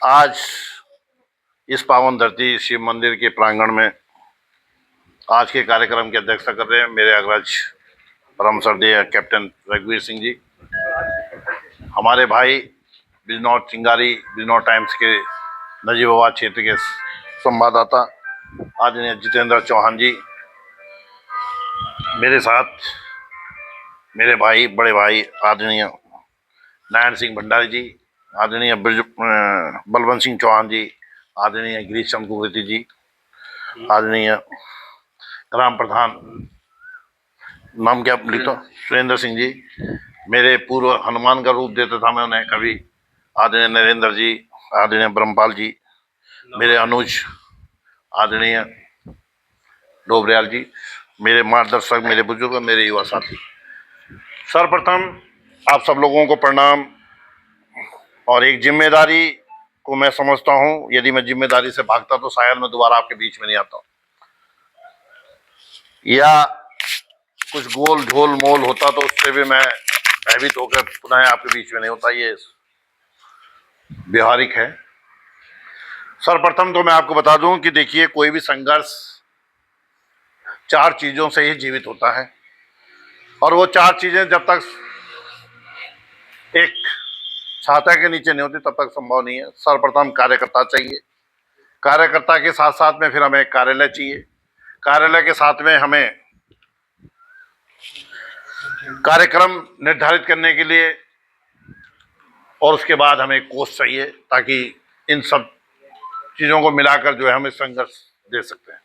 आज इस पावन धरती शिव मंदिर के प्रांगण में आज के कार्यक्रम की अध्यक्षता कर रहे हैं मेरे अग्रज परम श्रद्धेय कैप्टन रघुवीर सिंह जी, हमारे भाई बिजनौर चिंगारी बिजनौर टाइम्स के नजीबाबाद क्षेत्र के संवाददाता आदरणीय जितेंद्र चौहान जी, मेरे साथ मेरे भाई बड़े भाई आदरणीय नारायण सिंह भंडारी जी, आदरणीय बलवंत सिंह चौहान जी, आदरणीय गिरीश चंद्र कुरेती जी, आदरणीय ग्राम प्रधान नाम क्या लिखता सुरेंद्र सिंह जी, मेरे पूर्व हनुमान का रूप देता था मैं उन्हें कभी, आदरणीय नरेंद्र जी, आदरणीय ब्रह्मपाल जी, मेरे अनुज आदरणीय डोबरियाल जी, मेरे मार्गदर्शक, मेरे बुजुर्ग, मेरे युवा साथी, सर्वप्रथम आप सब लोगों को प्रणाम। और एक जिम्मेदारी को मैं समझता हूं, यदि मैं जिम्मेदारी से भागता तो शायद मैं दोबारा आपके बीच में नहीं आता, या कुछ गोल ढोल मोल होता तो उससे भी मैं भयभीत होकर पुनः आपके बीच में नहीं होता। ये व्यवहारिक है। सर्वप्रथम तो मैं आपको बता दूं कि देखिए, कोई भी संघर्ष चार चीजों से ही जीवित होता है, और वो चार चीजें जब तक एक छाता के नीचे नहीं होती तब तक संभव नहीं है। सर्वप्रथम कार्यकर्ता चाहिए, कार्यकर्ता के साथ साथ में फिर हमें कार्यालय चाहिए, कार्यालय के साथ में हमें कार्यक्रम निर्धारित करने के लिए, और उसके बाद हमें कोच चाहिए, ताकि इन सब चीजों को मिलाकर जो है हम इस संघर्ष दे सकते हैं।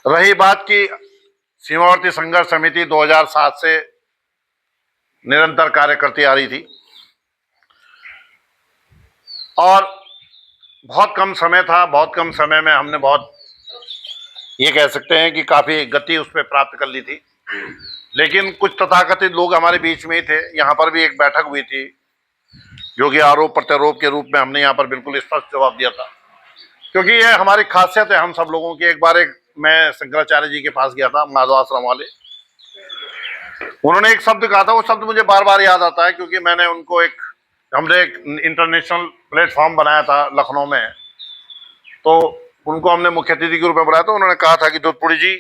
रही बात की सीमावर्ती संघर्ष समिति 2007 से निरंतर कार्य करती आ रही थी, और बहुत कम समय था, बहुत कम समय में हमने बहुत, ये कह सकते हैं कि काफी गति उस पर प्राप्त कर ली थी। लेकिन कुछ तथाकथित लोग हमारे बीच में ही थे। यहाँ पर भी एक बैठक हुई थी जो कि आरोप प्रत्यारोप के रूप में हमने यहाँ पर बिल्कुल स्पष्ट जवाब दिया था, क्योंकि ये हमारी खासियत है हम सब लोगों की। एक बार मैं शंकराचार्य जी के पास गया था, माधव आश्रम वाले, उन्होंने एक शब्द कहा था, वो शब्द मुझे बार बार याद आता है, क्योंकि हमने एक इंटरनेशनल प्लेटफॉर्म बनाया था लखनऊ में, तो उनको हमने मुख्य अतिथि के रूप में बुलाया। तो उन्होंने कहा था कि दूधपुरी जी,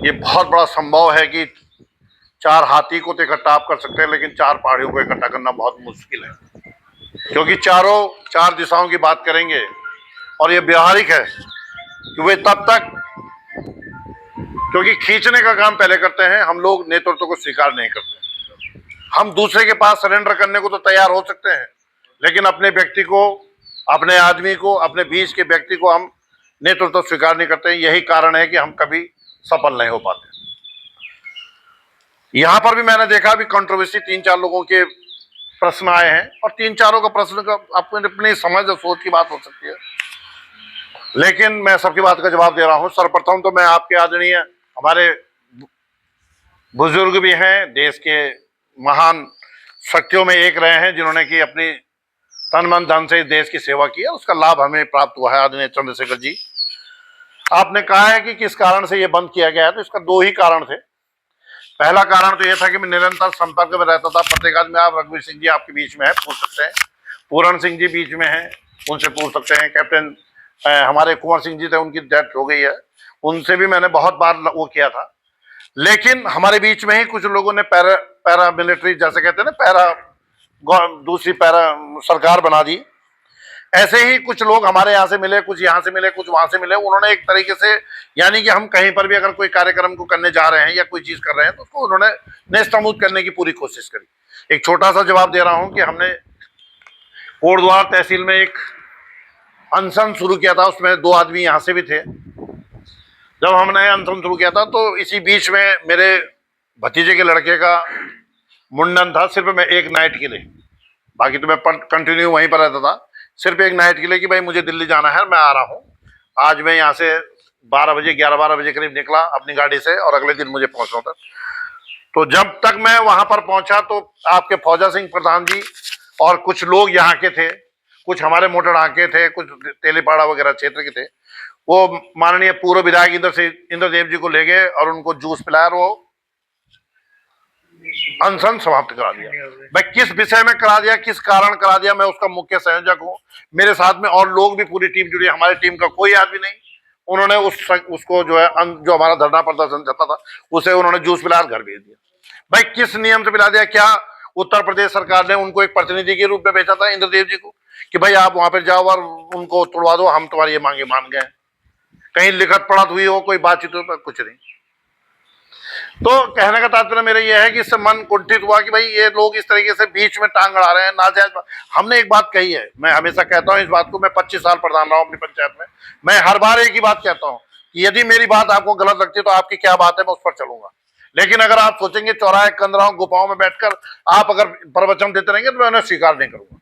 ये बहुत बड़ा संभव है कि 4 हाथी को तो इकट्ठा आप कर सकते हैं, लेकिन 4 पहाड़ियों को इकट्ठा करना बहुत मुश्किल है, क्योंकि चारों 4 दिशाओं की बात करेंगे, और ये व्यवहारिक है कि वे तब तक, क्योंकि खींचने का काम पहले करते हैं हम लोग, नेतृत्व को स्वीकार नहीं करते। हम दूसरे के पास सरेंडर करने को तो तैयार हो सकते हैं, लेकिन अपने व्यक्ति को, अपने आदमी को, अपने बीच के व्यक्ति को हम नेतृत्व स्वीकार नहीं करते। यही कारण है कि हम कभी सफल नहीं हो पाते। यहां पर भी मैंने देखा भी कंट्रोवर्सी 3-4 लोगों के प्रश्न आए हैं, और 3-4 का प्रश्न का अपनी समझ और सोच की बात हो सकती है, लेकिन मैं सबकी बात का जवाब दे रहा हूं। सर्वप्रथम तो मैं आपके आदरणीय, हमारे बुजुर्ग भी हैं, देश के महान शक्तियों में एक रहे हैं, जिन्होंने कि अपनी तन मन धन से देश की सेवा की है, उसका लाभ हमें प्राप्त हुआ है। आदरणीय चंद्रशेखर जी, आपने कहा है कि किस कारण से ये बंद किया गया है, तो इसका 2 ही कारण थे। पहला कारण तो यह था कि मैं निरंतर संपर्क में रहता था प्रत्येक आदमी। आप रघुवीर सिंह जी आपके बीच में है, पूछ सकते हैं, पूरण सिंह जी बीच में हैं, उनसे पूछ सकते हैं, कैप्टन हमारे कुंवर सिंह जी थे, उनकी डेथ हो गई है, उनसे भी मैंने बहुत बार वो किया था। लेकिन हमारे बीच में ही कुछ लोगों ने पैरा मिलिट्री, जैसे कहते हैं ना, दूसरी पैरा सरकार बना दी। ऐसे ही कुछ लोग हमारे यहाँ से मिले, कुछ यहाँ से मिले, कुछ वहां से मिले। उन्होंने एक तरीके से, यानी कि हम कहीं पर भी अगर कोई कार्यक्रम को करने जा रहे हैं या कोई चीज कर रहे हैं, तो उसको उन्होंने नेस्तनाबूद करने की पूरी कोशिश करी। एक छोटा सा जवाब दे रहा हूं कि हमने कोटद्वार तहसील में एक अनशन शुरू किया था, उसमें 2 आदमी यहाँ से भी थे। जब हमने अनशन शुरू किया था, तो इसी बीच में मेरे भतीजे के लड़के का मुंडन था, सिर्फ मैं एक नाइट के लिए, बाकी तो मैं कंटिन्यू वहीं पर रहता था, सिर्फ एक नाइट के लिए कि भाई मुझे दिल्ली जाना है, मैं आ रहा हूँ। आज मैं यहाँ से 12 बजे 11-12 बजे करीब निकला अपनी गाड़ी से, और अगले दिन मुझे पहुंचना था। तो जब तक मैं वहां पर पहुंचा, तो आपके फौजा सिंह प्रधान जी और कुछ लोग यहाँ के थे, कुछ हमारे मोटरहां के थे, कुछ तेलीपाड़ा वगैरह क्षेत्र के थे, वो माननीय पूर्व विधायक इंद्रदेव जी को ले गए और उनको जूस पिलाया। वो अनशन समाप्त करा दिया। भाई किस विषय में करा दिया, किस कारण करा दिया, मैं उसका मुख्य संयोजक हूँ। मेरे साथ में और लोग भी, पूरी टीम जुड़ी है, हमारी टीम का कोई आदमी नहीं। उन्होंने उसको जो है जो हमारा धरना प्रदर्शन चलता था उसे उन्होंने जूस पिला घर भेज दिया। भाई किस नियम से पिला दिया? क्या उत्तर प्रदेश सरकार ने उनको एक प्रतिनिधि के रूप में भेजा था इंद्रदेव जी को कि भाई आप वहां पर जाओ और उनको तोड़वा दो, हम तुम्हारी ये मांगे मान गए? कहीं लिखत पढ़त हुई हो, कोई बातचीत हो? कुछ नहीं। तो कहने का तात्पर्य मेरा यह है कि इससे मन कुंठित हुआ कि भाई ये लोग इस तरीके से बीच में टांग अड़ा रहे हैं, नाजायज। हमने एक बात कही है, मैं हमेशा कहता हूं इस बात को, मैं 25 साल प्रधान रहा हूं अपनी पंचायत में, मैं हर बार एक ही बात कहता हूं कि यदि मेरी बात आपको गलत लगती है तो आपकी क्या बात है, मैं उस पर चलूंगा। लेकिन अगर आप सोचेंगे चौराहे, कंदराओं, गुफाओं में बैठकर आप अगर प्रवचन देते रहेंगे तो मैं उन्हें स्वीकार नहीं करूंगा,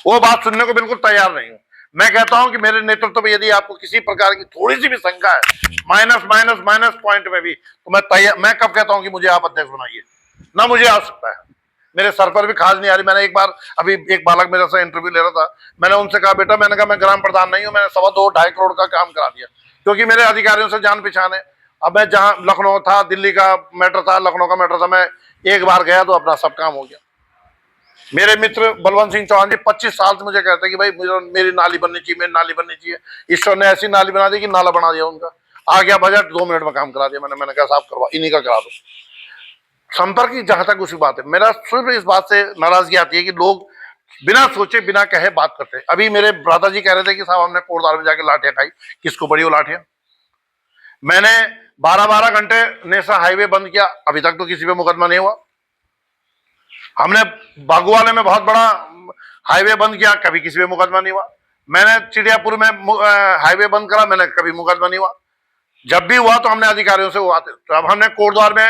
वो बात सुनने को बिल्कुल तैयार नहीं हूं। मैं कहता हूं कि मेरे नेतृत्व में यदि आपको किसी प्रकार की थोड़ी सी भी शंका है, माइनस माइनस माइनस पॉइंट में भी, तो मैं तैयार। मैं कब कहता हूं कि मुझे आप अध्यक्ष बनाइए, ना मुझे आ सकता है, मेरे सर पर भी खाज नहीं आ रही। मैंने एक बार, अभी एक बालक मेरे से इंटरव्यू ले रहा था, मैंने उनसे कहा बेटा, मैंने कहा मैं ग्राम प्रधान नहीं हूं, मैंने 2.25 करोड़ का काम करा दिया क्योंकि मेरे अधिकारियों से जान पहचान है। अब मैं जहां लखनऊ था, दिल्ली का मैटर था, लखनऊ का मैटर था, मैं एक बार गया तो अपना सब काम हो गया। मेरे मित्र बलवंत सिंह चौहान जी 25 साल से मुझे कहते हैं कि भाई मेरी नाली बननी चाहिए, मेरी नाली बननी चाहिए। ईश्वर ने ऐसी नाली बना दी कि नाला बना दिया उनका, आ गया बजट, 2 मिनट में काम करा दिया। मैंने कहा साहब करवा, इन्हीं का करा दो। संपर्क की जहां तक उसी बात है, मेरा सिर्फ इस बात से नाराजगी आती है कि लोग बिना सोचे बिना कहे बात करते हैं। अभी मेरे भ्राता जी कह रहे थे कि साहब हमने कोटद्वार में जाके लाठियां खाई, किसको बड़ी वो लाठियां? मैंने 12-12 घंटे नेशनल हाईवे बंद किया, अभी तक तो किसी पे मुकदमा नहीं हुआ। हमने बागुवाले में बहुत बड़ा हाईवे बंद किया, कभी किसी पे मुकदमा नहीं हुआ। मैंने चिड़ियापुर में हाईवे बंद करा, मैंने कभी मुकदमा नहीं हुआ। जब भी हुआ तो हमने अधिकारियों से हुआ। तो अब हमने कोटद्वार में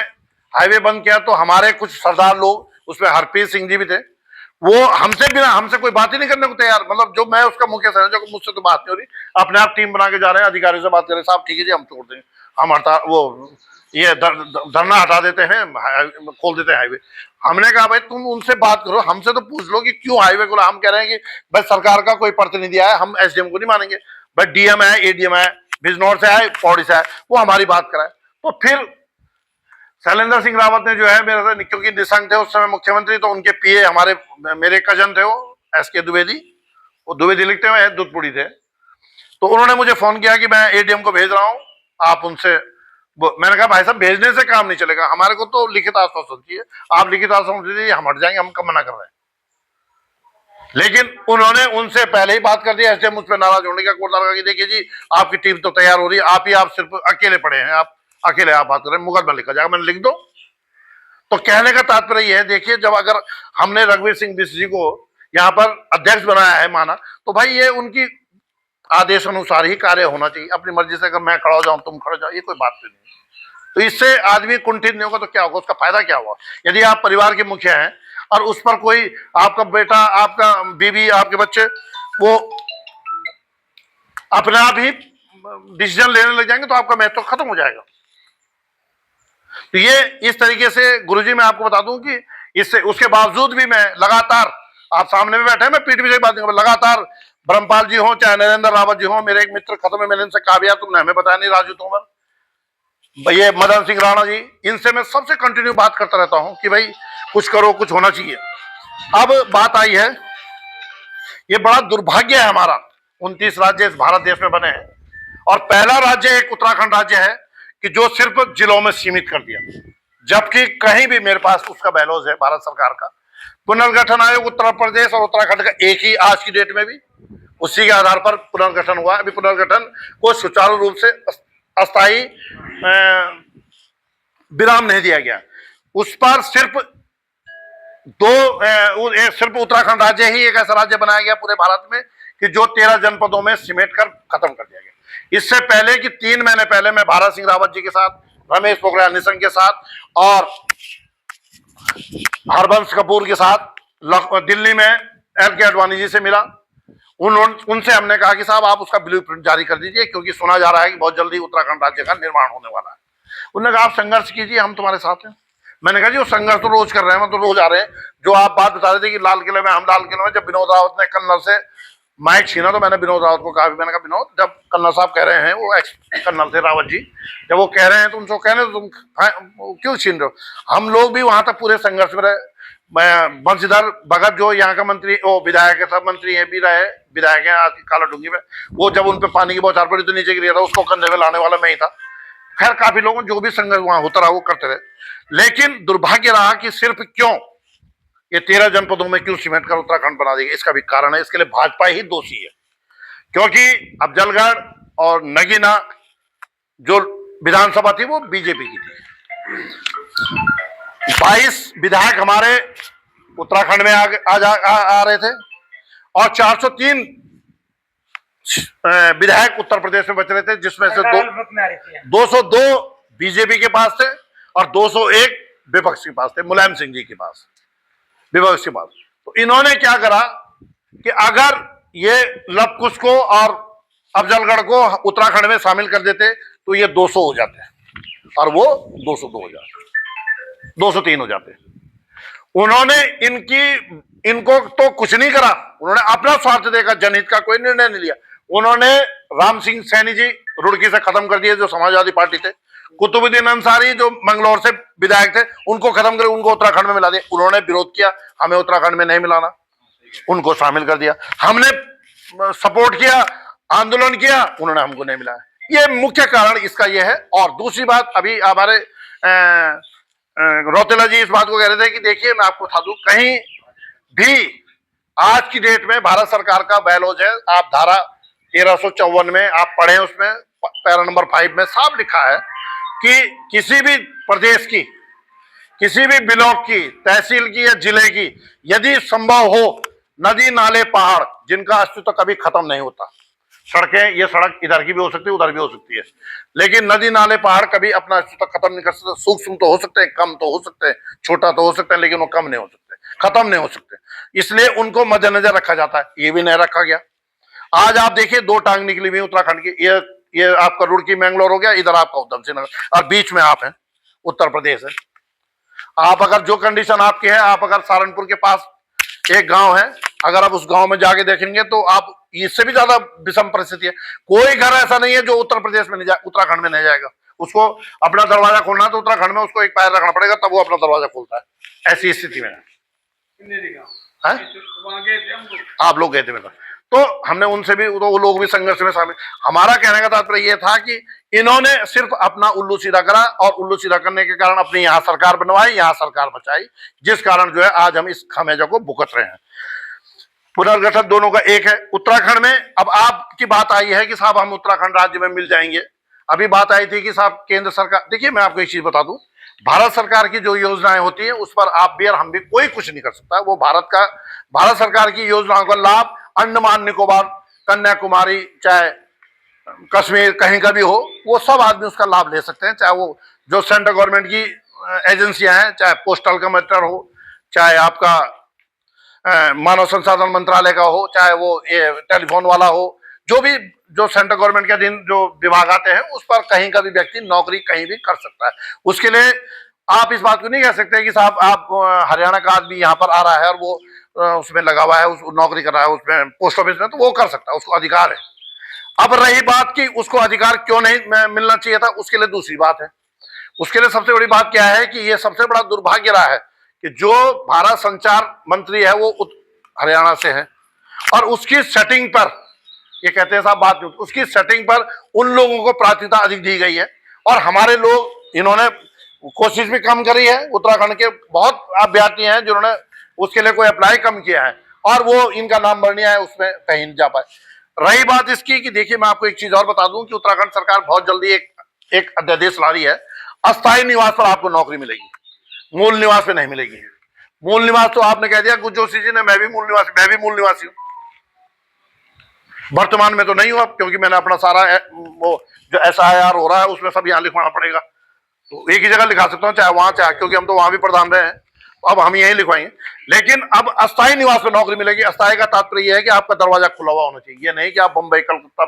हाईवे बंद किया तो हमारे कुछ सरदार लोग, उसमें हरप्रीत सिंह जी भी थे, वो हमसे कोई बात ही नहीं करने को तैयार। मतलब जो मैं उसका मुख्य संयोजक, मुझसे तो बात नहीं हो रही, अपने आप टीम बना के जा रहे हैं, अधिकारियों से बात कर रहे हैं, साहब ठीक है जी हम छोड़ देंगे, हम हड़ताल वो ये धरना हटा देते हैं, खोल देते हैं हाईवे। हमने कहा भाई तुम उनसे बात करो, हमसे तो पूछ लो कि क्यों हाईवे खोला। हम कह रहे हैं कि भाई सरकार का कोई प्रतिनिधि आया, हम एसडीएम को नहीं मानेंगे, भाई डीएम है, एडीएम है, बिजनौर से आए, पौड़ी से आए, वो हमारी बात कराए। तो फिर शैलेंद्र सिंह रावत ने जो है मेरे से, क्योंकि निशंक थे उस समय मुख्यमंत्री, तो उनके पीए हमारे, मेरे कजन थे वो एसके द्विवेदी, वो द्विवेदी लिखते हुए दूधपुरी थे, तो उन्होंने मुझे फोन किया कि मैं एडीएम को भेज रहा हूं, आप उनसे। मैंने कहा भाई साहब भेजने से काम नहीं चलेगा, हमारे को तो लिखित आश्वासन चाहिए, आप लिखित आश्वासन दीजिए, हम हट जाएंगे, हम कब मना कर रहे हैं। लेकिन उन्होंने उनसे पहले ही बात कर दी, ऐसे मुझ पर नाराज होने का कोटा लगा कि देखिए जी आपकी टीम तो तैयार हो रही है, आप सिर्फ अकेले पड़े हैं, आप अकेले आप बात कर रहे हैं, मुकदमा लिखा जाएगा। मैंने लिख दो। तो कहने का तात्पर्य यह है, देखिए जब अगर हमने रघुवीर सिंह बिष्ट जी को यहाँ पर अध्यक्ष बनाया है, माना, तो भाई ये उनकी आदेश अनुसार ही कार्य होना चाहिए। अपनी मर्जी से अगर मैं खड़ा हो जाऊं तुम खड़े जाओ, ये कोई बात नहीं। तो इससे आदमी कुंठित नहीं होगा तो क्या होगा, उसका फायदा क्या हुआ? यदि आप परिवार के मुखिया हैं और उस पर कोई आपका बेटा, आपका बीवी, आपके बच्चे वो अपने आप ही डिसीजन लेने लग जाएंगे तो आपका महत्व खत्म हो जाएगा। तो ये इस तरीके से गुरुजी मैं आपको बता दूं कि इससे, उसके बावजूद भी मैं लगातार, आप सामने में बैठे हैं, मैं पीठ पीछे बात नहीं, लगातार ब्रह्मपाल जी हो चाहे नरेंद्र रावत जी हो, मेरे एक मित्र खत्म है, मैंने इनसे कहा भी यार तुमने हमें बताया नहीं, राजू तोमर, ये मदन सिंह राणा जी, इनसे मैं सबसे कंटिन्यू बात करता रहता हूं कि भाई कुछ करो, कुछ होना चाहिए। अब बात आई है, ये बड़ा दुर्भाग्य है हमारा, 29 राज्य इस भारत देश में बने हैं और पहला राज्य एक उत्तराखंड राज्य है कि जो सिर्फ जिलों में सीमित कर दिया, जबकि कहीं भी मेरे पास उसका बैलोज है भारत सरकार का। पुनर्गठन आयोग उत्तर प्रदेश और उत्तराखंड का एक ही, आज की डेट में भी उसी के आधार पर पुनर्गठन हुआ। अभी पुनर्गठन को सुचारू रूप से अस्थायी विराम नहीं दिया गया, उस पर सिर्फ सिर्फ उत्तराखंड राज्य ही एक ऐसा राज्य बनाया गया पूरे भारत में कि जो 13 जनपदों में सिमेट कर खत्म कर दिया गया। इससे पहले कि 3 महीने पहले मैं भारत सिंह रावत जी के साथ, रमेश पोखरियाल निशंक के साथ और हरबंश कपूर के साथ दिल्ली में एल.के. आडवाणी जी से मिला। उनसे हमने कहा कि साहब आप उसका ब्लूप्रिंट जारी कर दीजिए क्योंकि सुना जा रहा है कि बहुत जल्दी उत्तराखंड राज्य का निर्माण होने वाला है। उन्होंने कहा आप संघर्ष कीजिए, हम तुम्हारे साथ हैं। मैंने कहा जी वो संघर्ष तो रोज कर रहे हैं, हम तो रोज आ रहे हैं। जो आप बात बता रहे थे कि लाल किले में, हम लाल किले में जब विनोद रावत ने कन्नौज से माइक छीना तो मैंने विनोद रावत को कहा, मैंने कहा विनोद, जब कर्नल साहब कह रहे हैं, वो एक्स कर्नल थे रावत जी, जब वो कह रहे हैं तो उनको कहने तो तुम क्यों छीन रहे हो। हम लोग भी वहां तक पूरे संघर्ष में रहे। मैं बंशीधर भगत जो यहाँ का मंत्री, वो विधायक है, सब मंत्री है भी रहे, विधायक है आज काला डूंगी में, वो जब उन पे पानी की बौछार पड़ी तो नीचे गिर था, उसको कंधे में लाने वाला मैं ही था। खैर काफी लोगों जो भी संघर्ष वहां होता रहा वो करते रहे, लेकिन दुर्भाग्य रहा कि सिर्फ क्यों ये 13 जनपदों में क्यों सीमेंट कर उत्तराखंड बना देगा, इसका भी कारण है। इसके लिए भाजपा ही दोषी है, क्योंकि अफजलगढ़ और नगीना जो विधानसभा थी वो बीजेपी की थी। 22 विधायक हमारे उत्तराखंड में आ रहे थे और 403 विधायक उत्तर प्रदेश में बच रहे थे, जिसमें से 202 बीजेपी के पास थे और 201 विपक्ष के पास थे, मुलायम सिंह जी के पास, विपक्ष के पास। तो इन्होंने क्या करा कि अगर ये लवकुश को और अफजलगढ़ को उत्तराखंड में शामिल कर देते तो ये 200 हो जाते और वो 202 हो जाते, 203 हो जाते। उन्होंने इनको तो कुछ नहीं करा, उन्होंने अपना स्वार्थ देखा, जनहित का कोई निर्णय नहीं लिया। उन्होंने राम सिंह सैनी जी रुड़की से खत्म कर दिए जो समाजवादी पार्टी थे, कुतुबुद्दीन अंसारी जो मंगलौर से विधायक थे उनको खत्म कर उनको उत्तराखंड में मिला दिया। उन्होंने विरोध किया, हमें उत्तराखंड में नहीं मिलाना, उनको शामिल कर दिया। हमने सपोर्ट किया, आंदोलन किया, उन्होंने हमको नहीं मिलाया। ये मुख्य कारण इसका ये है। और दूसरी बात, अभी हमारे रौतेला जी इस बात को कह रहे थे कि देखिए मैं आपको बता दूं, कहीं भी आज की डेट में भारत सरकार का बैलोज है। आप धारा 1354 में आप पढ़े, उसमें पैरा नंबर 5 में साफ लिखा है कि किसी भी प्रदेश की, किसी भी ब्लॉक की, तहसील की या जिले की यदि संभव हो, नदी नाले पहाड़ जिनका अस्तित्व कभी खत्म नहीं होता, सड़कें, ये सड़क इधर की भी हो सकती है उधर भी हो सकती है, लेकिन नदी नाले पहाड़ कभी अपना अस्तित्व खत्म नहीं कर सकते। सूक्ष्म तो हो सकते हैं, कम तो हो सकते हैं, छोटा तो हो सकता है, लेकिन वो कम नहीं हो सकते, खत्म नहीं हो सकते। इसलिए उनको मद्देनजर रखा जाता है, ये भी नहीं रखा गया। आज आप देखिए 2 टांग निकली हुई उत्तराखंड की, ये आपका रुड़की मैंगलोर हो गया, इधर आपका उधम सिंह नगर, और बीच में आप हैं, उत्तर प्रदेश है। आप अगर जो कंडीशन आपकी है, आप अगर सहारनपुर के पास एक गांव है, अगर आप उस गांव में जाके देखेंगे तो आप इससे भी ज्यादा विषम परिस्थिति है। कोई घर ऐसा नहीं है जो उत्तर प्रदेश में नहीं जाए, उत्तराखंड में नहीं जाएगा। उसको अपना दरवाजा खोलना तो उत्तराखंड में उसको एक पैर रखना पड़ेगा, तब वो अपना दरवाजा खोलता है। ऐसी स्थिति में है। आप लोग गए थे मेरा, तो हमने उनसे भी, तो वो लोग भी संघर्ष में शामिल। हमारा कहने का तात्पर्य यह था कि इन्होंने सिर्फ अपना उल्लू सीधा करा, और उल्लू सीधा करने के कारण अपनी यहाँ सरकार बनवाई, यहाँ सरकार बचाई, जिस कारण जो है आज हम इस खामियाजा को भुगत रहे हैं। पुनर्गठन दोनों का एक है। उत्तराखंड में अब आपकी बात आई है कि साहब हम उत्तराखंड राज्य में मिल जाएंगे। अभी बात आई थी कि साहब केंद्र सरकार, देखिए मैं आपको एक चीज बता दूं, भारत सरकार की जो योजनाएं होती है उस पर आप भी और हम भी कोई कुछ नहीं कर सकता। वो भारत सरकार की योजनाओं का लाभ अंडमान निकोबार, कन्याकुमारी, चाहे कश्मीर, कहीं का भी हो, वो सब आदमी उसका लाभ ले सकते हैं। चाहे वो जो सेंट्रल गवर्नमेंट की एजेंसियां हैं, चाहे पोस्टल का मैटर हो, चाहे आपका मानव संसाधन मंत्रालय का हो, चाहे वो ये टेलीफोन वाला हो, जो सेंट्रल गवर्नमेंट के अधीन जो विभाग आते हैं, उस पर कहीं का भी व्यक्ति नौकरी कहीं भी कर सकता है। उसके लिए आप इस बात को नहीं कह सकते कि साहब आप हरियाणा का आदमी यहाँ पर आ रहा है और वो उसमें लगा हुआ है, उस नौकरी कर रहा है उसमें पोस्ट ऑफिस में, तो वो कर सकता है, उसको अधिकार है। अब रही बात कि उसको अधिकार क्यों नहीं मिलना चाहिए था, उसके लिए दूसरी बात है। उसके लिए सबसे बड़ी बात क्या है कि ये सबसे बड़ा दुर्भाग्य रहा है कि जो भारत संचार मंत्री है वो हरियाणा से है, और उसकी सेटिंग पर, ये कहते हैं साहब बात, उसकी सेटिंग पर उन लोगों को प्राथमिकता अधिक दी गई है, और हमारे लोग, इन्होंने कोशिश भी कम करी है। उत्तराखंड के बहुत अभ्यर्थी हैं जिन्होंने उसके लिए कोई अप्लाई कम किया है, और वो इनका नाम बढ़िया है, उसमें कहीं नहीं जा पाए। रही बात इसकी कि देखिए मैं आपको एक चीज और बता दूं कि उत्तराखंड सरकार बहुत जल्दी एक अध्यादेश ला रही है, अस्थायी निवास पर आपको नौकरी मिलेगी, मूल निवास पे नहीं मिलेगी। मूल निवास तो आपने कह दिया कुछ जोशी जी ने, मैं भी मूल निवासी हूं। वर्तमान में तो नहीं हुआ, क्योंकि मैंने अपना सारा वो जो SIR हो रहा है उसमें सब यहाँ लिखवाना पड़ेगा, तो एक ही जगह लिखा सकता हूँ, चाहे वहां चाहे, क्योंकि हम तो वहां भी प्रधान रहे हैं, अब हम यही लिखवाएंगे। लेकिन अब अस्थायी निवास में नौकरी मिलेगी। अस्थायी का तात्पर्य यह है कि आपका दरवाजा खुला हुआ होना चाहिए, ये नहीं कि आप बम्बई, कलकत्ता,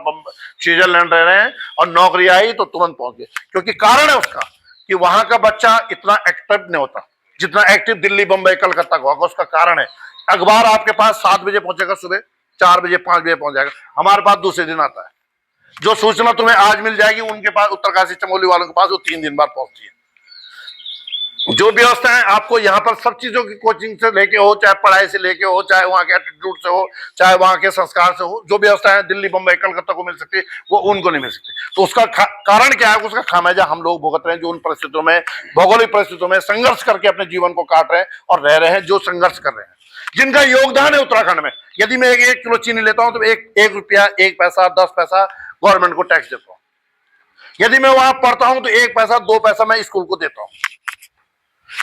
स्विट्जरलैंड रह रहे हैं और नौकरी आई तो तुरंत पहुंच गए। क्योंकि कारण है उसका कि वहां का बच्चा इतना एक्टिव नहीं होता जितना एक्टिव दिल्ली, बम्बई, कलकत्ता का होगा। उसका कारण है, अखबार आपके पास 7 बजे पहुंचेगा सुबह, 4 बजे 5 बजे पहुंच जाएगा। हमारे पास दूसरे दिन आता है। जो सूचना तुम्हें आज मिल जाएगी उनके पास, उत्तरकाशी चमोली वालों के पास, वो 3 दिन बाद पहुंचती है। जो व्यवस्था है आपको यहाँ पर सब चीजों की, कोचिंग से लेके हो, चाहे पढ़ाई से लेके हो, चाहे वहां के एटीट्यूड से हो, चाहे वहां के संस्कार से हो, जो व्यवस्था है दिल्ली बंबई कलकत्ता को मिल सकती है वो उनको नहीं मिल सकती। तो उसका कारण क्या है? उसका खामियाजा हम लोग भुगत रहे हैं, जो उन परिस्थितियों में, भौगोलिक परिस्थितियों में संघर्ष करके अपने जीवन को काट रहे हैं और रह रहे हैं, जो संघर्ष कर रहे हैं, जिनका योगदान है उत्तराखंड में। यदि मैं 1 किलो चीनी लेता हूं तो 1 रुपया 1 पैसा 10 पैसा गवर्नमेंट को टैक्स देता हूं। यदि मैं वहां पढ़ता हूं तो 1 पैसा 2 पैसा मैं स्कूल को देता हूं।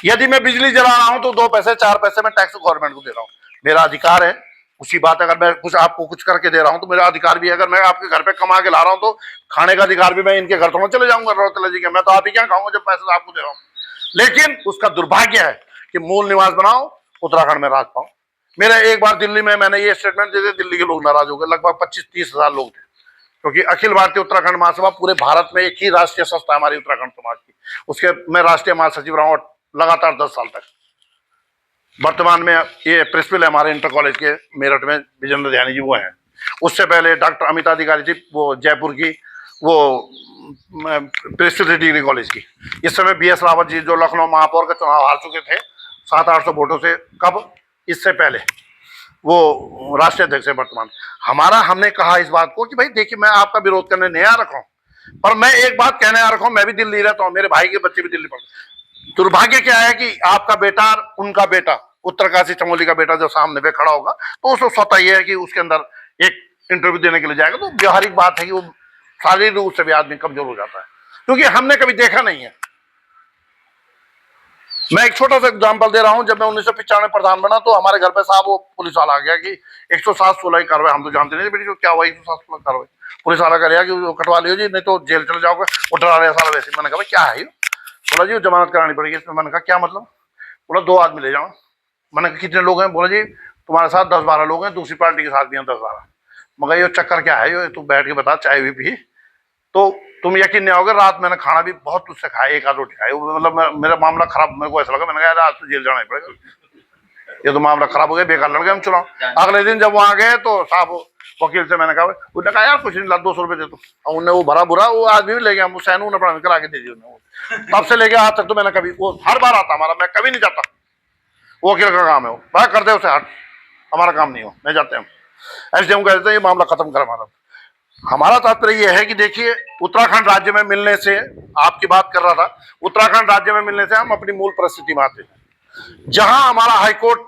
यदि मैं बिजली जला रहा हूं तो 2 पैसे 4 पैसे मैं टैक्स गवर्नमेंट को दे रहा हूं। मेरा अधिकार है। उसी बात, अगर मैं कुछ आपको कुछ करके दे रहा हूं तो मेरा अधिकार भी है। अगर मैं आपके घर पे कमा के ला रहा हूं तो खाने का अधिकार भी मैं इनके घर थोड़ा चले जाऊंगा रौतेला जी के, मैं तो आप ही क्या खाऊंगा जब पैसे आपको दे रहा हूं। लेकिन उसका दुर्भाग्य है कि मूल निवास बनाओ, उत्तराखंड में राज पाओ। मेरा एक बार दिल्ली में मैंने ये स्टेटमेंट दे दिया, दिल्ली के लोग नाराज हो गए। लगभग 25-30 हजार लोग थे, क्योंकि अखिल भारतीय उत्तराखंड महासभा पूरे भारत में एक ही राष्ट्रीय संस्था है हमारी उत्तराखंड समाज की। उसके मैं राष्ट्रीय महासचिव रहा हूं लगातार 10 साल तक। वर्तमान में ये प्रिंसिपल है हमारे इंटर कॉलेज के मेरठ में, विजेंद्र ध्यानी जी वो हैं। उससे पहले डॉक्टर अमिता अधिकारी थी, वो जयपुर की, वो प्रिंसिपल डिग्री कॉलेज की। इस समय BS रावत जी जो लखनऊ महापौर का चुनाव हार चुके थे 700-800 वोटों से, कब? इससे पहले वो राष्ट्रीय अध्यक्ष है वर्तमान। हमने कहा इस बात को कि भाई देखिए, मैं आपका विरोध करने नहीं आ रखा हूं, पर मैं एक बात कहने आ रखा हूं, मैं भी दिल्ली रहता हूं, मेरे भाई के बच्चे भी दिल्ली पढ़ते। दुर्भाग्य क्या है कि आपका बेटा और उनका बेटा, उत्तरकाशी चमोली का बेटा जो सामने पे खड़ा होगा, तो उसको स्वतः यह है कि उसके अंदर एक इंटरव्यू देने के लिए जाएगा, तो व्यवहारिक बात है कि वो शारीरिक रूप से भी आदमी कमजोर हो जाता है, क्योंकि हमने कभी देखा नहीं है। मैं एक छोटा सा एग्जाम्पल दे रहा हूं। जब मैं 1995 में प्रधान बना तो हमारे घर पे साहब वो पुलिस वाला आ गया कि 107-16 की कार्रवाई। हम तो जानते नहीं बेटी क्या हुआ 107-16 कार्रवाई। पुलिस वाला कह कि वो कटवा लियो जी, नहीं तो जेल चले जाओगे। वो डरा रहा सारा वैसे। मैंने कहा क्या है? बोला जी जमानत करानी पड़ेगी इसमें। मैंने कहा क्या मतलब? बोला 2 आदमी ले जाओ। मैंने कहा कितने लोग हैं? बोला जी तुम्हारे साथ 10-12 लोग हैं, दूसरी पार्टी के साथ भी हैं 10-12। मगर ये चक्कर क्या है? तू बैठ के बता, चाय भी पी तो तुम यकीन नहीं आओगे, रात मैंने खाना भी बहुत तुझसे खाया, 1 आध रोटी खाई। मतलब मेरा मामला खराब, मेरे को ऐसा लगा, मैंने कहा आज तो जेल जाना ही पड़ेगा, ये तो मामला खराब हो गया, बेकार लड़ गए हम चुनाव। अगले दिन जब वहां गए तो साहब वकील से मैंने कहा, उन्होंने कहा यार कुछ नहीं, 200 रुपए दे दो। और उन्हें वो भरा बुरा वो आदमी भी ले गया, सैनू ने करा के दे दिया। तब से लेके आज तक तो मैंने कभी, वो हर बार आता हमारा, मैं कभी नहीं जाता। वो वकील का काम है, वो भाई कर दे उसे, हट, हमारा काम नहीं हो, नहीं जाते हम। SDM कह देते हैं ये मामला खत्म कर हमारा। हमारा तात्पर्य यह है कि देखिए, उत्तराखंड राज्य में मिलने से, आपकी बात कर रहा था, उत्तराखंड राज्य में मिलने से हम अपनी मूल परिस्थिति में आते हैं। जहां हमारा हाईकोर्ट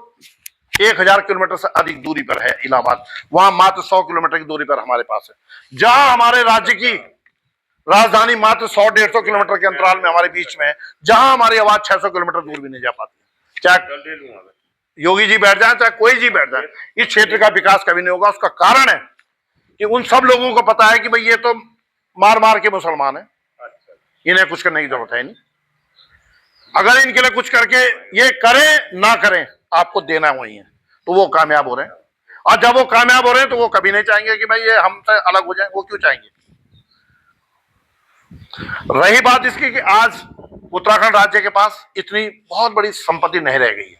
1000 किलोमीटर से अधिक दूरी पर है इलाहाबाद, वहां मात्र 100 किलोमीटर की दूरी पर हमारे पास है। जहां हमारे राज्य की राजधानी मात्र 100-150 किलोमीटर के अंतराल में हमारे बीच में है, जहां हमारी आवाज 600 किलोमीटर दूर भी नहीं जा पाती। चाहे योगी जी बैठ जाए, चाहे कोई जी बैठ जाए, इस क्षेत्र का विकास कभी नहीं होगा। उसका कारण है कि उन सब लोगों को पता है कि भाई ये तो मार मार के मुसलमान है, इन्हें कुछ करने की जरूरत है नहीं। अगर इनके लिए कुछ करके ये करें ना करें, आपको देना वही है, तो वो कामयाब हो रहे हैं। और जब वो कामयाब हो रहे हैं तो वो कभी नहीं चाहेंगे कि भाई ये हमसे अलग हो जाए। वो क्यों चाहेंगे? रही बात इसकी कि आज उत्तराखंड राज्य के पास इतनी बहुत बड़ी संपत्ति नहीं रह गई है।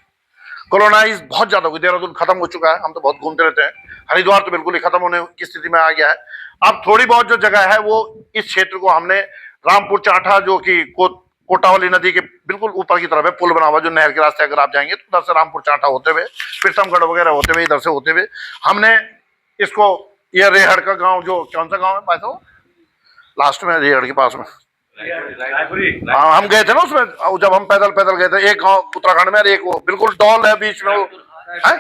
कॉलोनाइज बहुत ज्यादा हो गई। देहरादून खत्म हो चुका है, हम तो बहुत घूमते रहते हैं। हरिद्वार तो बिल्कुल ही खत्म होने की स्थिति में आ गया है। अब थोड़ी बहुत जो जगह है वो इस क्षेत्र को हमने रामपुर चांठा, जो कि कोटावली नदी के बिल्कुल ऊपर की तरफ है, पुल बना हुआ जो नहर के रास्ते, अगर आप जाएंगे तो उधर से रामपुर चांठा होते हुए, पीरथमगढ़ वगैरह होते हुए, इधर से होते हुए हमने इसको, ये रेहड़ का गाँव, जो कौन सा गाँव है पास लास्ट में, रेहड़ के पास में, हाँ हम गए थे ना उसमें, जब हम पैदल गए थे। एक गांव उत्तराखंड में और एक वो बिल्कुल डॉल है बीच में, वो है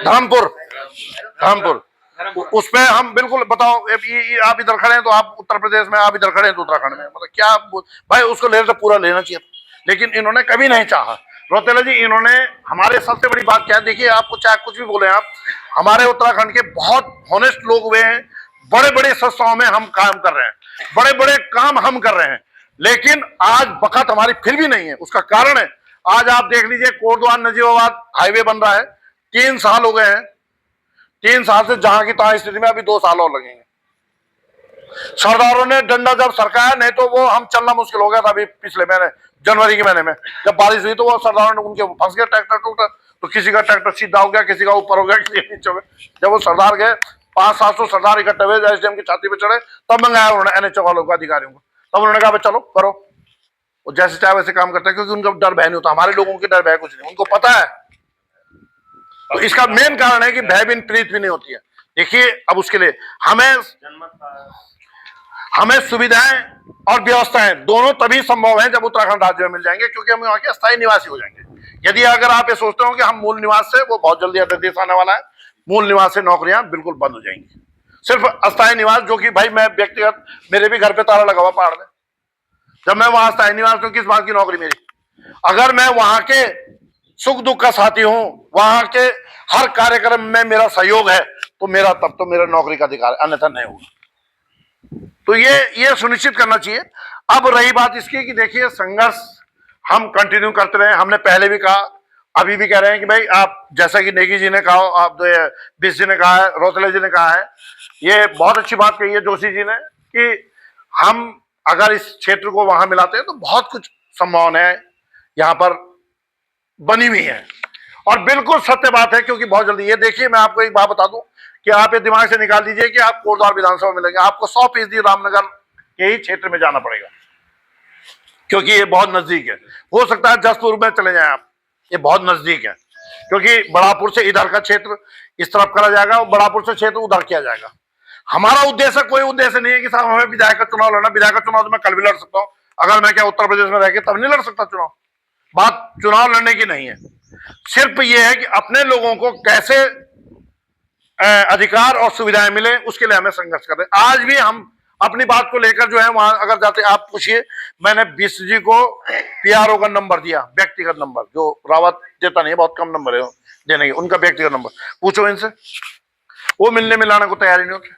धर्मपुर। उसमें हम बिल्कुल, बताओ आप इधर खड़े हैं तो आप उत्तर प्रदेश में, आप इधर खड़े हैं तो उत्तराखंड में, मतलब क्या भाई, उसको लेना तो पूरा लेना चाहिए, लेकिन इन्होंने कभी नहीं चाहा। रौतेला जी, इन्होंने, हमारे सबसे बड़ी बात क्या है, देखिए आपको चाहे कुछ भी बोले आप, हमारे उत्तराखंड के बहुत हॉनेस्ट लोग हुए हैं, बड़े बड़े संस्थाओं में हम काम कर रहे हैं, बड़े बड़े काम हम कर रहे हैं, लेकिन आज बखत हमारी फिर भी नहीं है। उसका कारण है, आज आप देख लीजिए कोटद्वार नजीबाबाद हाईवे बन रहा है, 3 साल हो गए हैं। 3 साल से जहां की तहां स्थिति में, अभी 2 साल और लगेंगे। सरदारों ने डंडा जब सरकाया, नहीं तो वो हम चलना मुश्किल हो गया था। अभी पिछले महीने जनवरी के महीने में जब बारिश हुई तो वो सरदारों ने उनके फंस गए ट्रैक्टर टूटर, तो किसी का ट्रैक्टर सीधा हो गया, किसी का ऊपर हो गया, किसी का नीचे हो गया। जब वो सरदार गए, 500-700 सरदार इकट्ठे हुए, एसडीएम की छाती पे चढ़े, तब मंगाया उन्होंने एनएचओ वालों को, अधिकारियों को। तब उन्होंने कहा चलो करो, वो जैसे चाहे वैसे काम करते हैं, क्योंकि उनका डर भय नहीं होता। हमारे लोगों के डर भय कुछ नहीं, उनको पता है। तो इसका मेन कारण है कि भय बिन प्रीत भी नहीं होती है। देखिए, अब उसके लिए हमें सुविधाएं और व्यवस्थाएं दोनों तभी संभव है जब उत्तराखंड राज्य में मिल जाएंगे, क्योंकि हम यहाँ के स्थायी निवासी हो जाएंगे। यदि अगर आप ये सोचते हो कि हम मूल निवास से, वो बहुत जल्दी अध्यादेश आने वाला है, मूल निवास से नौकरियां बिल्कुल बंद हो जाएंगी। सिर्फ अस्थायी निवास, जो कि भाई मैं व्यक्तिगत, मेरे भी घर पे ताला लगा हुआ पहाड़ में, जब मैं वहां स्थायी निवास हूं, किस बात की नौकरी मेरी? अगर मैं वहां के सुख दुख का साथी हूं, वहां के हर कार्यक्रम में मेरा सहयोग है, तो मेरा तब तो मेरा नौकरी का अधिकार, अन्यथा नहीं होगा। तो ये सुनिश्चित करना चाहिए। अब रही बात इसकी कि देखिए, संघर्ष हम कंटिन्यू करते रहे। हमने पहले भी कहा, अभी भी कह रहे हैं कि भाई आप, जैसा कि नेगी जी ने कहा, आप बिस जी ने कहा है, रोतले जी ने कहा है, ये बहुत अच्छी बात कही है जोशी जी ने, कि हम अगर इस क्षेत्र को वहां मिलाते हैं तो बहुत कुछ संभावनाएं यहाँ पर बनी हुई है। और बिल्कुल सत्य बात है, क्योंकि बहुत जल्दी, ये देखिए, मैं आपको एक बात बता दूं कि आप ये दिमाग से निकाल दीजिए कि आप कोटद्वार विधानसभा मिलेंगे, आपको 100% रामनगर के ही क्षेत्र में जाना पड़ेगा, क्योंकि ये बहुत नजदीक है। हो सकता है जसपुर में चले जाएं आप, ये बहुत नजदीक है, क्योंकि बड़ापुर से इधर का क्षेत्र इस तरफ करा जाएगा और बड़ापुर से क्षेत्र उधर किया जाएगा। हमारा उद्देश्य कोई उद्देश्य नहीं है कि साहब हमें विधायक का चुनाव लड़ना। विधायक का चुनाव तो मैं कल भी लड़ सकता हूं, अगर मैं क्या उत्तर प्रदेश में रह के तब नहीं लड़ सकता चुनाव? बात चुनाव लड़ने की नहीं है, सिर्फ ये है कि अपने लोगों को कैसे अधिकार और सुविधाएं मिले, उसके लिए हमें संघर्ष कर रहे हैं। आज भी हम अपनी बात को लेकर जो है, वहां अगर जाते, आप पूछिए, मैंने बिस जी को पीआरओ का नंबर दिया, व्यक्तिगत नंबर, जो रावत देता नहीं है, बहुत कम नंबर है देने के, उनका व्यक्तिगत नंबर पूछो इनसे, वो मिलने मिलाने को तैयार ही नहीं होते,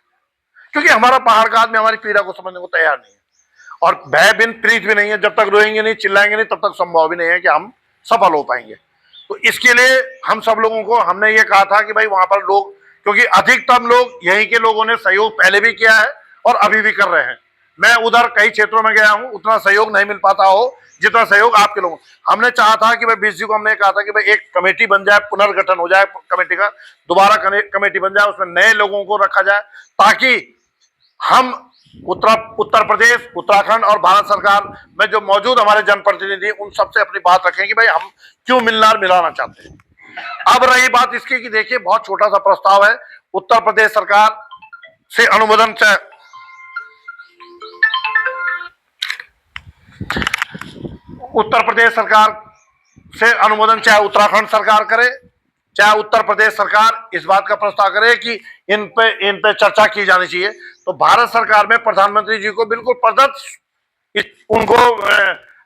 क्योंकि हमारा पहाड़ का आदमी हमारी पीड़ा को समझने को तैयार नहीं है, और भय बिन प्रीत भी नहीं है। जब तक रोएंगे नहीं, चिल्लाएंगे नहीं, तब तक संभव भी नहीं है कि हम सफल हो पाएंगे। तो इसके लिए हम सब लोगों को, हमने ये कहा था कि भाई वहां पर लोग, क्योंकि अधिकतम लोग यहीं के लोगों ने सहयोग पहले भी किया है और अभी भी कर रहे हैं। मैं उधर कई क्षेत्रों में गया हूं, उतना सहयोग नहीं मिल पाता हो जितना सहयोग आपके लोगों। हमने चाहा था कि भाई बिस जी को हमने कहा था कि भाई एक कमेटी बन जाए, पुनर्गठन हो जाए कमेटी का, दोबारा कमेटी बन जाए, उसमें नए लोगों को रखा जाए, ताकि हम उत्तर प्रदेश, उत्तराखंड और भारत सरकार में जो मौजूद हमारे जनप्रतिनिधि, उन सबसे अपनी बात रखें कि भाई हम क्यों मिलाना चाहते हैं। अब रही बात इसकी कि देखिए, बहुत छोटा सा प्रस्ताव है, उत्तर प्रदेश सरकार से अनुमोदन, चाहे उत्तर प्रदेश सरकार से अनुमोदन, चाहे उत्तराखंड सरकार करे, चाहे उत्तर प्रदेश सरकार इस बात का प्रस्ताव करे कि इन पे चर्चा की जानी चाहिए। तो भारत सरकार में प्रधानमंत्री जी को बिल्कुल प्रदत्त उनको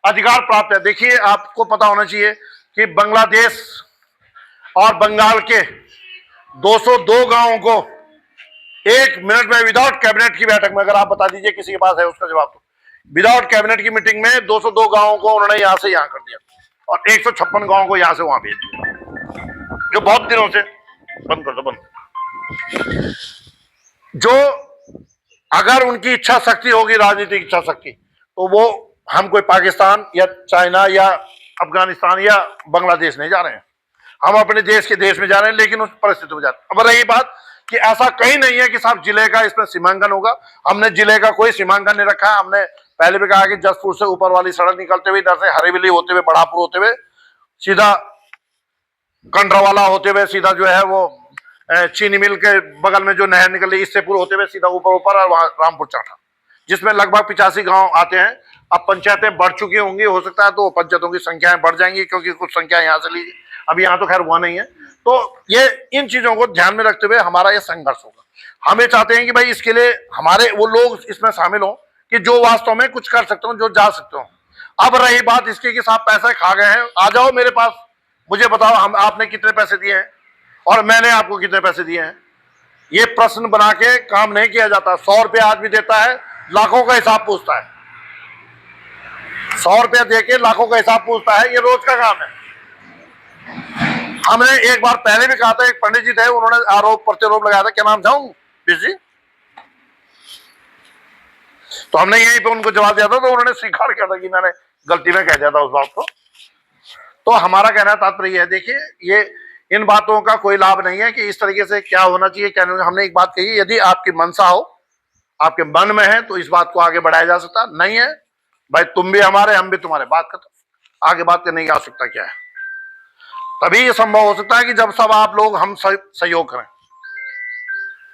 अधिकार प्राप्त है। देखिए, आपको पता होना चाहिए कि बांग्लादेश और बंगाल के 202 गांवों को 1 मिनट में विदाउट कैबिनेट की बैठक में, अगर आप बता दीजिए किसी के पास है उसका जवाब, तो विदाउट कैबिनेट की मीटिंग में 202 गांवों को उन्होंने यहां से यहां कर दिया और 156 गांवों को यहां से वहां भेज दिया, जो बहुत दिनों से बंद कर दो, बंद। जो अगर उनकी इच्छा शक्ति होगी, राजनीतिक इच्छा शक्ति, तो वो, हम कोई पाकिस्तान या चाइना या अफगानिस्तान या बांग्लादेश नहीं जा रहे हैं, हम अपने देश के देश में जा रहे हैं, लेकिन उस परिस्थिति में जा रहे हैं। अब रही बात कि ऐसा कहीं नहीं है कि साहब जिले का इसमें सीमांकन होगा, हमने जिले का कोई सीमांकन नहीं रखा है। हमने पहले भी कहा कि जसपुर से ऊपर वाली सड़क निकलते हुए, इधर से हरेबिली होते हुए, बड़ापुर होते हुए, सीधा कंड्रावाला होते हुए, सीधा जो है वो चीनी मिल के बगल में जो नहर निकल रही, इससे पूरा होते हुए सीधा ऊपर और वहां रामपुर चाटा, जिसमें लगभग 85 गांव आते हैं। अब पंचायतें बढ़ चुकी होंगी, हो सकता है तो पंचायतों की संख्याएं बढ़ जाएंगी, क्योंकि कुछ संख्या यहाँ से लीजिए, अभी यहाँ तो खैर हुआ नहीं है। तो ये इन चीजों को ध्यान में रखते हुए हमारा ये संघर्ष होगा। हमें चाहते हैं कि भाई इसके लिए हमारे वो लोग इसमें शामिल हों कि जो वास्तव में कुछ कर सकते हो, जो जा सकते हो। अब रही बात इसकी कि साहब पैसे खा गए हैं, आ जाओ मेरे पास, मुझे बताओ हम आपने कितने पैसे दिए हैं और मैंने आपको कितने पैसे दिए हैं। ये प्रश्न बना के काम नहीं किया जाता। 100 रुपये आदमी देता है, लाखों का हिसाब पूछता है। 100 रुपया देके लाखों का हिसाब पूछता है, ये रोज का काम है। हमने एक बार पहले भी कहा था, एक पंडित जी थे, उन्होंने आरोप प्रत्यारोप लगाया था, क्या नाम था बिस जी, तो हमने यहीं पे उनको जवाब दिया था, तो उन्होंने स्वीकार किया था कि मैंने गलती में कह दिया था उस बात को। तो हमारा कहना तात्पर्य है, देखिए, ये इन बातों का कोई लाभ नहीं है कि इस तरीके से क्या होना चाहिए क्या नहीं। हमने एक बात कही, यदि आपकी मंशा हो, आपके मन में है, तो इस बात को आगे बढ़ाया जा सकता। नहीं है भाई, तुम भी हमारे, हम भी तुम्हारे, बात खत्म। आगे बात करने की आवश्यकता क्या है? तभी ये संभव हो सकता है कि जब सब आप लोग हम सहयोग करें,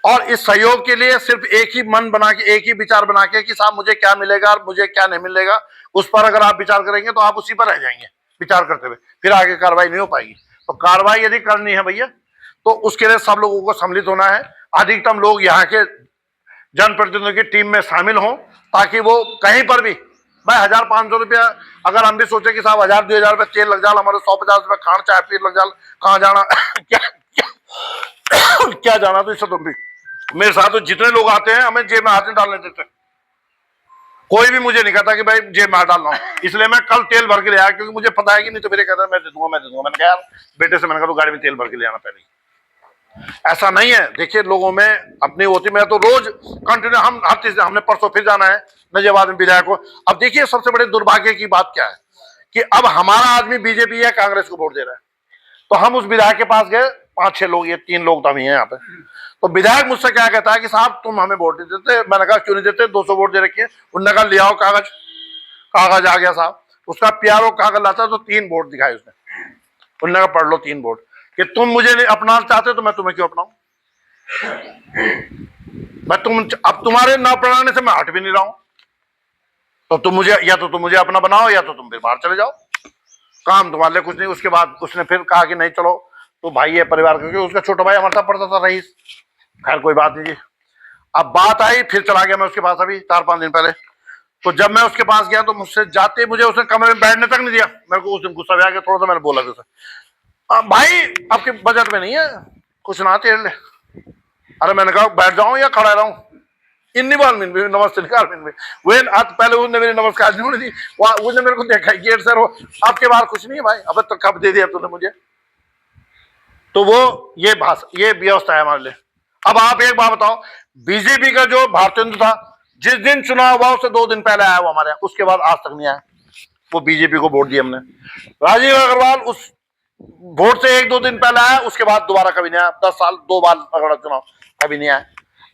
और इस सहयोग के लिए सिर्फ एक ही मन बना के, एक ही विचार बना के कि साहब मुझे क्या मिलेगा और मुझे क्या नहीं मिलेगा, उस पर अगर आप विचार करेंगे तो आप उसी पर रह जाएंगे विचार करते हुए, फिर आगे कार्रवाई नहीं हो पाएगी। तो कार्रवाई यदि करनी है भैया, तो उसके लिए सब लोगों को सम्मिलित होना है। अधिकतम लोग यहाँ के जनप्रतिनिधियों की टीम में शामिल हों, ताकि वो कहीं पर भी भाई 1,000-500 रुपया, अगर हम भी सोचे कि साहब 1,000-2,000 रुपया तेल लग जाए, हमारे 150 रुपया खान चाय पी लग जाए, कहाँ जाना क्या क्या जाना। तो इससे तुम भी मेरे साथ तो जितने लोग आते हैं, हमें जेब में हाथ नहीं डालने देते। कोई भी मुझे नहीं कहता कि भाई जेब में हाथ डालना हो, इसलिए मैं कल तेल भर के ले आया, क्योंकि मुझे पता है कि नहीं तो मेरे कहता है मैं दे दूंगा, मैं दे दूंगा। मैंने कहा यार बेटे से, मैंने कहा तो गाड़ी में तेल भर के ले आना पहले। ऐसा नहीं है, देखिए लोगों में अपनी होती। मैं तो रोज कंटिन्यू, हम हर चीज, हमने परसों फिर जाना है नजियाबाद में विधायक को। अब देखिए सबसे बड़े दुर्भाग्य की बात क्या है कि अब हमारा आदमी बीजेपी या कांग्रेस को वोट दे रहा है। तो हम उस विधायक के पास गए, 5-6 लोग, ये 3 लोग तो हम ही हैं यहाँ पे। तो विधायक मुझसे क्या कहता है कि साहब तुम हमें वोट नहीं देते। मैंने कहा क्यों नहीं देते, 200 वोट दे रखी है। उन्होंने कहा ले आओ कागज। कागज आ गया साहब, उसका प्यारो कागज लाता तो 3 वोट दिखाए उसने। उन्होंने कहा पढ़ लो 3 वोट, कि तुम मुझे नहीं अपनाना चाहते तो मैं तुम्हें क्यों अपनाऊं। मैं तुम, अब तुम्हारे ना अपनाने से मैं हट भी नहीं रहा हूं। तो तुम मुझे, या तो तुम मुझे अपना बनाओ, या तो तुम फिर बाहर चले जाओ, काम तुम्हारे लिए कुछ नहीं। उसके बाद उसने फिर कहा कि नहीं चलो, तो भाई ये परिवार, क्योंकि उसका छोटा भाई हमारे साथ पढ़ता था रईस। खैर कोई बात नहीं जी। अब बात आई, फिर चला गया मैं उसके पास अभी 4-5 दिन पहले। तो जब मैं उसके पास गया तो मुझसे जाते मुझे उसने कमरे में बैठने तक नहीं दिया। मेरे को उस दिन गुस्सा आ गया थोड़ा सा, मैंने बोला उसे, भाई आपके बजट में नहीं है कुछ ना तेल ले। अरे मैंने कहा बैठ जाऊं या खड़ा रहूं, इन्नी बार मिल नमस्ते निकाल मिल वे पहले उसने मेरी नमस्कार नहीं दी, उसने मेरे को देखा गेट सर हो आपके बाहर कुछ नहीं है भाई, अब तो कब दे दिया तूने मुझे। तो वो ये भाषा, ये व्यवस्था है हमारे लिए। अब आप एक बात बताओ, बीजेपी का जो भारतेंदु था, जिस दिन चुनाव हुआ उससे 2 दिन पहले आया वो हमारे यहाँ, उसके बाद आज तक नहीं आया। वो बीजेपी को वोट दिया हमने। राजीव अग्रवाल उस वोट से 1-2 दिन पहले आया, उसके बाद दोबारा कभी नहीं आया। 10 साल 2 बार अगला चुनाव, कभी नहीं आया।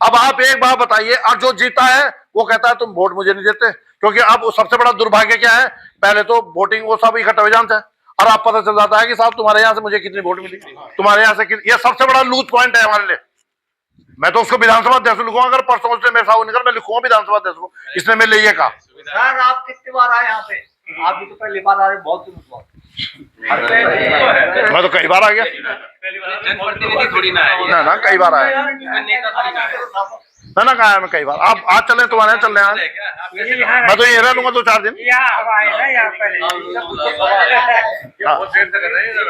अब आप एक बात बताइए, और जो जीता है वो कहता है तुम वोट मुझे नहीं देते, क्योंकि अब सबसे बड़ा दुर्भाग्य क्या है, पहले तो वोटिंग वो सब इकट्ठा हो जानते हैं, और आप पता चल जाता है कि साहब तुम्हारे यहाँ से मुझे कितनी वोट मिली, तुम्हारे यहाँ से कितनी। ये सबसे बड़ा लूज पॉइंट है हमारे लिए। मैं तो उसको विधानसभा अध्यक्ष लिखूंगा, अगर परसों से मेरे साथ निकल, मैं लिखूंगा विधानसभा अध्यक्ष को, इसने मेरे लिए ये कहा। सर आप कितनी बार आए यहाँ पे? आप भी तो पहली बार आ रहे, बहुत दिन बाद। मैं तो कई बार आ गया ना, कई बार आया ना, कहा है मैं कई बार। आप आज चले, तुम्हारे यहाँ चल रहे हैं, मैं तो ये रह लूंगा 2-4 दिन।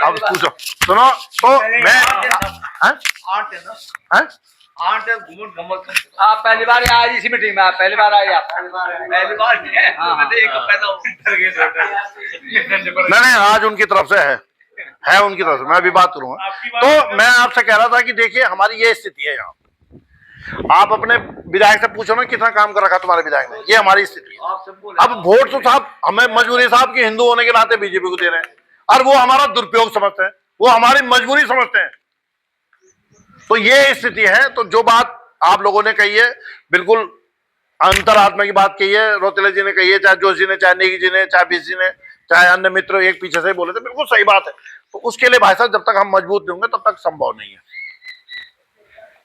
अब पूछो, सुनो तो मैं आप पहली बार आए इसी मीटिंग में, आप पहली बार आए, आप पहली बार नहीं, आज उनकी तरफ से है उनकी तरफ से, मैं अभी बात करूंगा। तो मैं आपसे कह रहा था कि देखिए हमारी ये स्थिति है यहाँ। आप अपने विधायक से पूछो ना कितना काम कर रखा तुम्हारे विधायक ने, ये हमारी स्थिति है। अब वोट तो साहब हमें मजबूरी साहब की हिंदू होने के नाते बीजेपी को दे रहे हैं, और वो हमारा दुरुपयोग समझते हैं, वो हमारी मजबूरी समझते हैं। तो ये स्थिति है। तो जो बात आप लोगों ने कही है, बिल्कुल अंतरात्मा की बात कही है, रोतेला जी ने कही है, चाहे जोशी ने, चाहे नेगी जी ने, चाहे बीसी ने, चाहे अन्य मित्र एक पीछे से बोले थे, बिल्कुल सही बात है। तो उसके लिए भाई साहब जब तक हम मजबूत नहीं होंगे तब तक संभव नहीं है,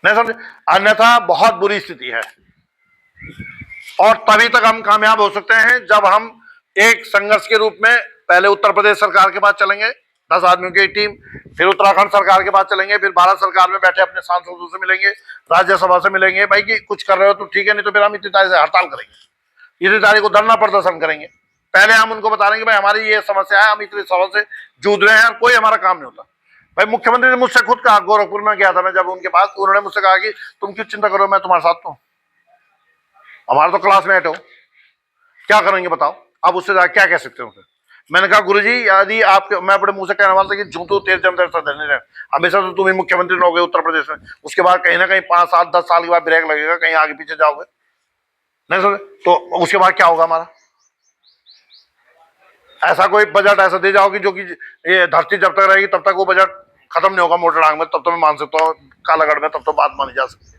नहीं समझे, अन्यथा बहुत बुरी स्थिति है। और तभी तक हम कामयाब हो सकते हैं जब हम एक संघर्ष के रूप में पहले उत्तर प्रदेश सरकार के पास चलेंगे, 10 आदमियों की टीम, फिर उत्तराखंड सरकार के पास चलेंगे, फिर भारत सरकार में बैठे अपने सांसदों से मिलेंगे, राज्यसभा से मिलेंगे, भाई कि कुछ कर रहे हो तो ठीक है, नहीं तो फिर हम इतनी तारीख से हड़ताल करेंगे, इतनी तारीख को धरना प्रदर्शन करेंगे। पहले हम उनको बता रहे हैं कि भाई हमारी ये समस्या है, हम इतने सालों से जूझ रहे हैं, कोई हमारा काम नहीं होता। भाई मुख्यमंत्री ने मुझसे खुद कहा, गोरखपुर में गया था मैं जब उनके पास, उन्होंने मुझसे कहा कि तुम क्यों चिंता करो, मैं तुम्हारे साथ हूं, हमारा तो क्लासमेट हो, क्या करेंगे बताओ। अब उससे क्या कह सकते हो। मैंने कहा गुरुजी यदि आप, मैं अपने मुंह से कहने वाला था कि जूतू तेज जमते रहे, हमेशा तो तुम ही मुख्यमंत्री रहोगे उत्तर प्रदेश में, उसके बाद कहीं ना कहीं 5, 7, 10 साल के बाद ब्रेक लगेगा, कहीं आगे पीछे जाओगे, नहीं समझे, तो उसके बाद क्या होगा हमारा। ऐसा कोई बजट ऐसा दे जाओ कि जो कि ये धरती जब तक रहेगी तब तक वो बजट खत्म नहीं होगा मोटरडांग में, तब तो मैं मान सकता हूँ कालागढ़ में, तब तो बात मानी जा सकती है।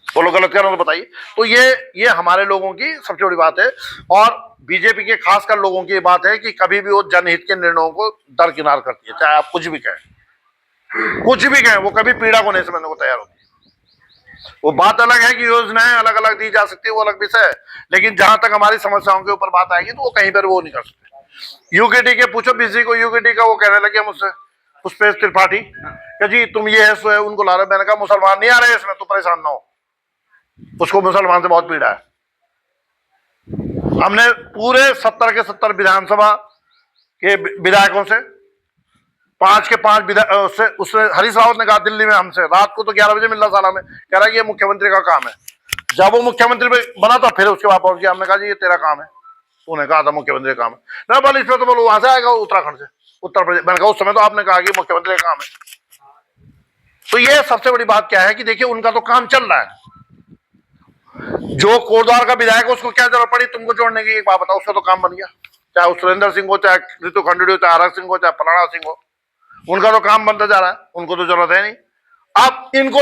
बोलो गलत कर रहा हूं तो बताइए। तो ये हमारे लोगों की सबसे बड़ी बात है, और बीजेपी के खासकर लोगों की बात है कि कभी भी वो जनहित के निर्णयों को दरकिनार करती है, चाहे आप कुछ भी कहें, वो कभी पीड़ा को नहीं समझने को तैयार होती है। वो बात अलग है कि योजनाएं अलग अलग दी जा सकती है, वो अलग विषय है, लेकिन जहां तक हमारी समस्याओं के ऊपर बात आएगी तो वो कहीं पर वो नहीं कर सकते। यूकेटी के पूछो बीसी को, यूकेटी का वो कहने लगे मुझसे पुष्पेश त्रिपाठी कि जी तुम ये है सो है उनको ला रहे। मैंने कहा मुसलमान नहीं आ रहे इसमें, तो परेशान ना हो, उसको मुसलमान से बहुत पीड़ा है। हमने पूरे 70 के 70 विधानसभा के विधायकों से 5 के 5 उसने हरीश रावत ने कहा दिल्ली में हमसे, रात को तो 11 बजे मिल रहा साला में, कह रहा है कि ये मुख्यमंत्री का काम है। जब वो मुख्यमंत्री बना था फिर उसके बाद पहुंच गया, हमने कहा जी ये तेरा काम है, तूने कहा था मुख्यमंत्री का काम है ना, बोल इसमें तो बोलो वहां से आएगा उत्तराखंड से, उत्तर प्रदेश। मैंने कहा उस समय तो आपने कहा कि मुख्यमंत्री का काम है। तो ये सबसे बड़ी बात क्या है कि देखिए उनका तो काम चल रहा है। जो कोटद्वार का विधायक है उसको क्या जरूरत पड़ी तुमको जोड़ने की, एक बात बताओ, उसका तो काम बन गया। चाहे वो सुरेंद्र सिंह हो, चाहे ऋतु खंडूड़ी हो, चाहे आरक सिंह हो, चाहे फलाना सिंह हो, उनका तो काम बनता जा रहा है, उनको तो जरूरत है नहीं। अब इनको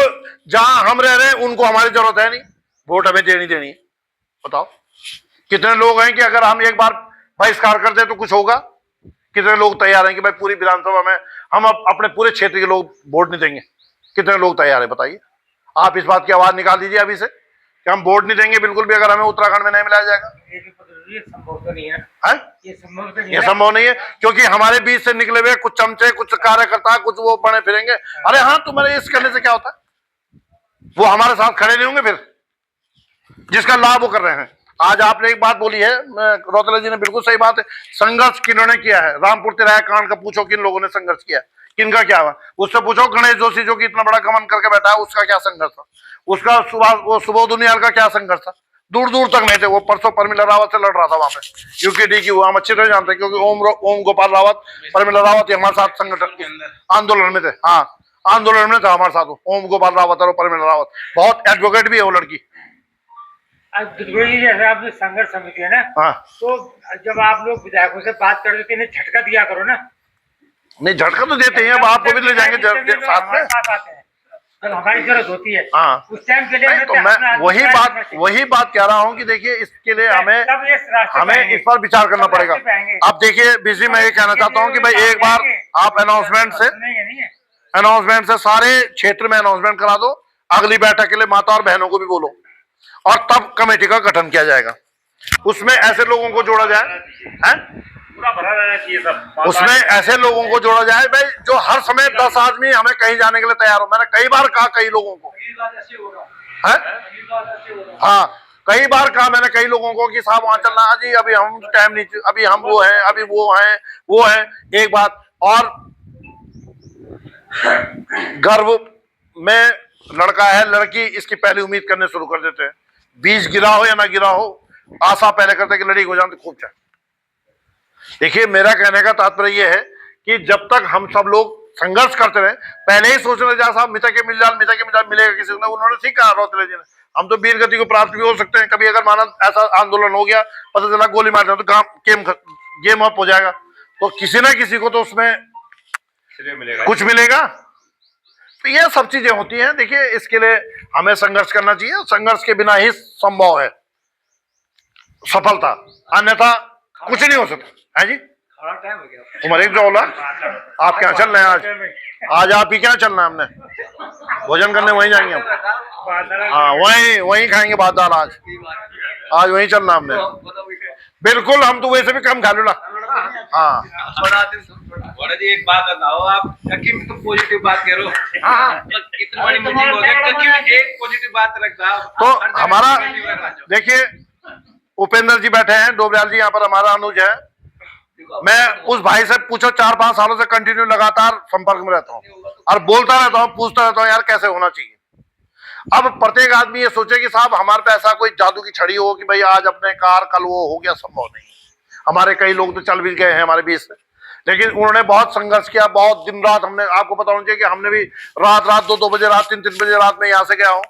जहां हम रह रहे हैं उनको हमारी जरूरत है नहीं, वोट हमें देनी है। बताओ कितने लोग हैं कि अगर हम एक बार बहिष्कार कर दे तो कुछ होगा? कितने लोग तैयार हैं कि भाई पूरी विधानसभा में हम अपने पूरे क्षेत्र के लोग वोट नहीं देंगे? कितने लोग तैयार है बताइए? आप इस बात की आवाज निकाल दीजिए अभी से कि हम वोट नहीं देंगे बिल्कुल भी अगर हमें उत्तराखंड में नहीं मिलाया जाएगा। ये संभव तो नहीं है, ये संभव नहीं है, क्योंकि हमारे बीच से निकले हुए कुछ चमचे, कुछ कार्यकर्ता, कुछ वो बने फिरेंगे। अरे हाँ, तुम्हारे इस करने से क्या होता है? वो हमारे साथ खड़े नहीं होंगे फिर, जिसका लाभ वो कर रहे हैं। आज आपने एक बात बोली है, रौतेला जी ने बिल्कुल सही बात है, संघर्ष किन्होंने किया है। रामपुर तिराया कांड का पूछो किन लोगों ने संघर्ष किया, किनका क्या हुआ? उससे पूछो गणेश जोशी जो कि इतना बड़ा गमन करके बैठा है, उसका क्या संघर्ष था? उसका वो सुबोध उनियाल का क्या संघर्ष था? दूर दूर तक नहीं थे। वो परसों परमिला रावत से लड़ रहा था वहां पे यूकेडी की, वो हम अच्छी तरह जानते हैं क्योंकि ओम गोपाल रावत, परमिला रावत हमारे साथ संगठन आंदोलन में थे। हाँ, आंदोलन में था हमारे साथ ओम गोपाल रावत और परमिला रावत, बहुत एडवोकेट भी है वो लड़की। जैसे आप जो संघर्ष समिति है ना, हाँ, तो जब आप लोग विधायकों से बात कर देते हैं झटका दिया करो ना। नहीं झटका तो देते हैं, अब आपको भी ले जाएंगे साथ में, जब हमारी जरूरत होती है। हाँ, उस टाइम के लिए तो मैं वही बात कह रहा हूँ कि देखिए इसके लिए हमें इस पर विचार करना पड़ेगा। अब देखिए बीसी, मैं ये कहना चाहता हूँ कि भाई एक बार आप अनाउंसमेंट से सारे क्षेत्र में अनाउंसमेंट करा दो, अगली बैठक के लिए माता और बहनों को भी बोलो, और तब कमेटी का गठन किया जाएगा। उसमें ऐसे लोगों को जोड़ा जाए, पूरा भरा रहना चाहिए सब, उसमें ऐसे लोगों को जोड़ा जाए भाई जो हर समय 10 आदमी हमें कहीं जाने के लिए तैयार हो। मैंने कई बार कहा कई लोगों को, हाँ कई बार कहा मैंने कई लोगों को कि साहब वहां चलना है जी, अभी हम टाइम नहीं, अभी हम वो हैं, अभी वो हैं। एक बात और, गर्भ में लड़का है लड़की, इसकी पहली उम्मीद करने शुरू कर देते हैं। बीज गिरा हो या ना गिरा हो, आशा पहले करते कि लड़की हो जाए तो खूब चाहे। देखिए मेरा कहने का तात्पर्य यह है कि जब तक हम सब लोग संघर्ष करते रहे, पहले ही सोच रहे जा साहब मिता के मिल जाए मिलेगा किसी को, उन्होंने ठीक कहा रौतेला जी ने, हम तो वीर गति को प्राप्त भी हो सकते हैं। कभी अगर माना ऐसा आंदोलन हो गया, पता चला गोली मार तो गेम अप हो जाएगा, तो किसी ना किसी को तो उसमें कुछ मिलेगा। तो ये सब चीजें होती हैं। देखिए इसके लिए हमें संघर्ष करना चाहिए, संघर्ष के बिना ही संभव है सफलता, अन्यथा कुछ नहीं हो सकता है जी। उमर एक जो आप क्या चल रहे हैं आज आप ही क्या चलना है? हमने भोजन करने वहीं जाएंगे हम, हाँ वहीं खाएंगे भात दाल, आज वहीं चलना हमने बिल्कुल। हम तो वैसे भी कम खा लो। हाँ जी एक बात बताओ, आप ककी में तो पॉजिटिव बात करो, कितनी बड़ी मीटिंग हो गई, ककी में एक पॉजिटिव बात रखता तो हमारा देखिए उपेंद्र जी बैठे हैं, डोबरियाल जी यहाँ पर, हमारा अनुज है। मैं उस भाई से पूछो 4-5 सालों से कंटिन्यू लगातार संपर्क में रहता हूँ और बोलता रहता हूँ, पूछता रहता हूँ यार कैसे होना चाहिए। अब प्रत्येक आदमी ये सोचे कि साहब हमारे पे ऐसा कोई जादू की छड़ी हो कि भाई आज अपने कार कल वो हो गया, संभव नहीं। हमारे कई लोग तो चल भी गए हैं हमारे बीच से, लेकिन उन्होंने बहुत संघर्ष किया, बहुत दिन रात। हमने आपको बताना चाहिए कि हमने भी रात 2 बजे रात 3 बजे रात में यहाँ से गया हूँ।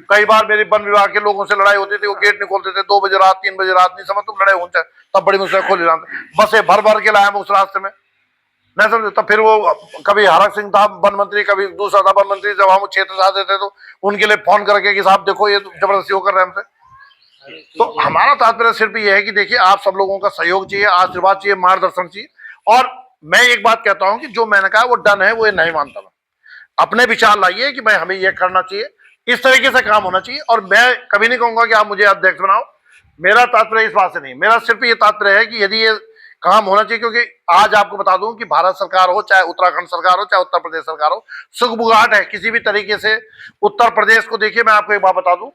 कई बार मेरी वन विभाग के लोगों से लड़ाई होती थी, वो गेट नहीं खोलते थे, 2 बजे रात 3 बजे रात, नहीं समझ तुम लड़ाई हो जाए, तब बड़ी मुश्किल खोल जाते, बसें भर के लाए उस रास्ते में। नहीं समझे, तो फिर वो कभी हरक सिंह था वन मंत्री, कभी दूसरा था वन मंत्री, जब हम क्षेत्र जाते थे तो उनके लिए फोन करके कि साहब देखो ये तो जबरदस्ती वो कर रहे हैं हमसे। तो हमारा तात्पर्य सिर्फ ये है कि देखिए आप सब लोगों का सहयोग चाहिए, आशीर्वाद चाहिए, मार्गदर्शन चाहिए। और मैं एक बात कहता हूं कि जो मैंने कहा वो डन है, वो ये नहीं मानता मैं। अपने विचार लाइए कि भाई हमें ये करना चाहिए, इस तरीके से काम होना चाहिए। और मैं कभी नहीं कहूंगा कि आप मुझे अध्यक्ष बनाओ, मेरा तात्पर्य इस बात से नहीं, मेरा सिर्फ ये तात्पर्य है कि यदि ये काम होना चाहिए, क्योंकि आज आपको बता दूं कि भारत सरकार हो, चाहे उत्तराखंड सरकार हो, चाहे उत्तर प्रदेश सरकार हो, सुगबुगाहट है किसी भी तरीके से। उत्तर प्रदेश को देखिए, मैं आपको एक बात बता दूं,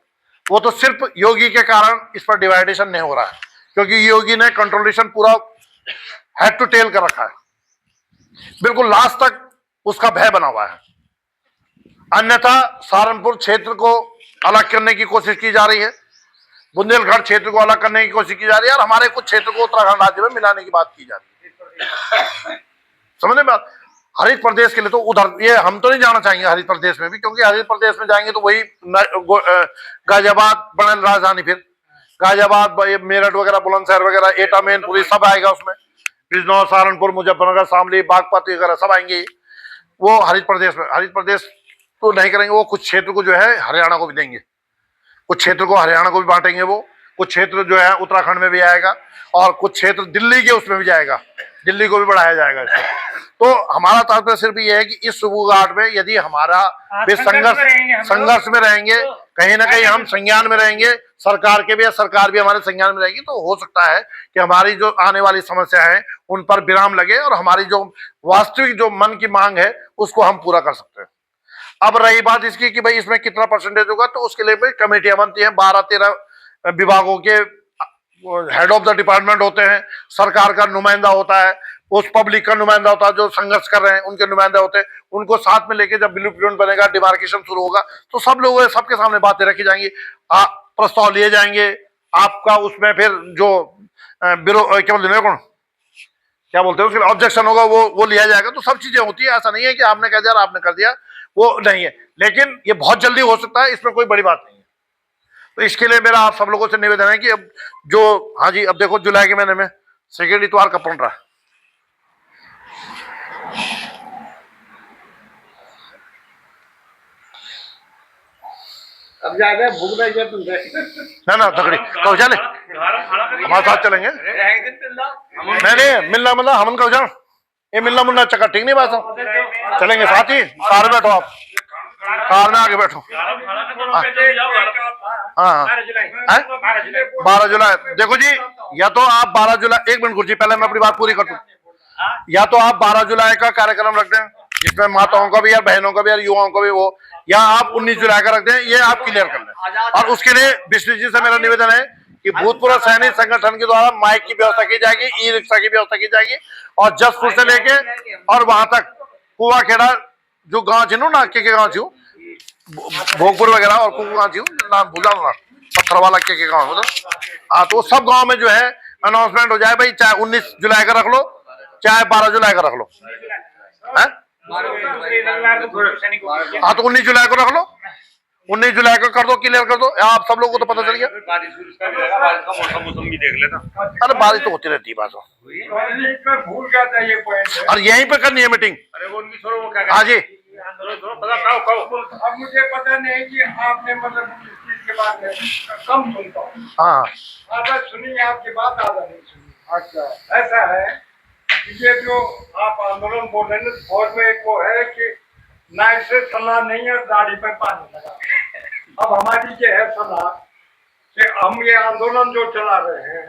वो तो सिर्फ योगी के कारण इस पर डिवाइडेशन नहीं हो रहा है, क्योंकि योगी ने कंट्रोलेशन पूरा हेड टू टेल कर रखा है, बिल्कुल लास्ट तक उसका भय बना हुआ है। अन्यथा सहारनपुर क्षेत्र को अलग करने की कोशिश की जा रही है, बुंदेलखंड क्षेत्र को अलग करने की कोशिश की जा रही है, और हमारे कुछ क्षेत्र को उत्तराखंड राज्य में मिलाने की बात की जा रही है। समझ में बात? हरित प्रदेश के लिए तो उधर ये हम तो नहीं जाना चाहेंगे हरित प्रदेश में भी, क्योंकि हरित प्रदेश में जाएंगे तो वही गाजियाबाद बने राजधानी, फिर गाजियाबाद, मेरठ वगैरह, बुलंदशहर वगैरह, एटा, मैनपुरी सब आएगा उसमें, बिजनौर, सहारनपुर, मुजफ्फरनगर, शामली, बागपत वगैरह सब आएंगे। वो हरित प्रदेश में, हरित प्रदेश तो नहीं करेंगे, वो कुछ क्षेत्र को जो है हरियाणा को भी देंगे, कुछ क्षेत्र को हरियाणा को भी बांटेंगे, वो कुछ क्षेत्र जो है उत्तराखंड में भी आएगा, और कुछ क्षेत्र दिल्ली के उसमें भी जाएगा, दिल्ली को भी बढ़ाया जाएगा इसमें। तो हमारा तात्पर्य सिर्फ ये है कि इस सुबुगाहट में यदि हमारा संघर्ष में रहेंगे, कहीं ना कहीं हम संज्ञान में रहेंगे, सरकार के भी, या सरकार भी हमारे संज्ञान में रहेगी, तो हो सकता है कि हमारी जो आने वाली समस्या है उन पर विराम लगे, और हमारी जो वास्तविक जो मन की मांग है उसको हम पूरा कर सकते हैं। अब रही बात इसकी कि भाई इसमें कितना परसेंटेज होगा, तो उसके लिए भाई कमेटियां बनती हैं, 12-13 विभागों के हेड ऑफ द डिपार्टमेंट होते हैं, सरकार का नुमाइंदा होता है, उस पब्लिक का नुमाइंदा होता है, जो संघर्ष कर रहे हैं उनके नुमाइंदे होते हैं, उनको साथ में लेके जब ब्लूप्रिंट बनेगा, डिमार्केशन शुरू होगा, तो सब लोग सबके सामने बातें रखी जाएंगी, प्रस्ताव लिए जाएंगे, आपका उसमें फिर जो क्या बोलते हैं उसके ऑब्जेक्शन होगा वो लिया जाएगा। तो सब चीजें होती है, ऐसा नहीं है कि आपने कह दिया आपने कर दिया, वो नहीं है, लेकिन ये बहुत जल्दी हो सकता है, इसमें कोई बड़ी बात नहीं है। तो इसके लिए मेरा आप सब लोगों से निवेदन है कि अब जो, हाँ जी, अब देखो जुलाई के महीने में सेकेंड इतवार कब पड़ रहा है, अब जाके भूख रही है तुमसे ना तकड़ी कब चले, हमारे साथ चलेंगे, नहीं मिलना मतलब हमन कब जाओ, ये मिलना मुलना चक्कर ठीक नहीं, बात चलेंगे साथ ही, कार बैठो आप, कार में आगे बैठो। हाँ 12 जुलाई, देखो जी, या तो आप 12 जुलाई, एक मिनट गुरुजी पहले मैं अपनी बात पूरी कर दूं, या तो आप 12 जुलाई का कार्यक्रम रख दें जिसमें माताओं का भी और बहनों का भी और युवाओं का भी वो, या आप 19 जुलाई का रख दें, ये आप क्लियर कर लें। और उसके लिए विष्णु जी से मेरा निवेदन है कि भूतपूर्व सैनिक संगठन के द्वारा माइक की व्यवस्था की जाएगी, ई रिक्शा की व्यवस्था की जाएगी, और जसपुर से लेके और वहां तक कुआखेड़ा जो गांव छिनू ना के गांव छिू, भोगपुर वगैरह और कुआ छिू, नाम भूला ना, पत्थर वाला के गांव मतलब, हाँ, तो सब गांव में जो है अनाउंसमेंट हो जाए भाई, चाहे 19 जुलाई का रख लो, चाहे 12 जुलाई का रख लो, है हाँ, तो 19 जुलाई को रख लो, 19 जुलाई को कर दो, क्लियर कर दो, आप सब लोगों को तो पता चल गया। मौसम भी देख लेना, अरे बारिश तो होती रहती है बात, भूल जाता है ये पॉइंट, और यहीं पे करनी है मीटिंग। हाँ जी, अब मुझे पता नहीं कि आपने मतलब इस चीज के बारे में कम सुनता हूँ, हाँ आधा सुनी आपकी बात, आधा नहीं सुनी। अच्छा ऐसा है, ये जो आप आंदोलन बोल रहे हैं, फौज में एक वो है कि नाइट से सलाह नहीं है, दाढ़ी पे पानी लगा। अब हमारी ये है सलाह कि हम ये आंदोलन जो चला रहे हैं,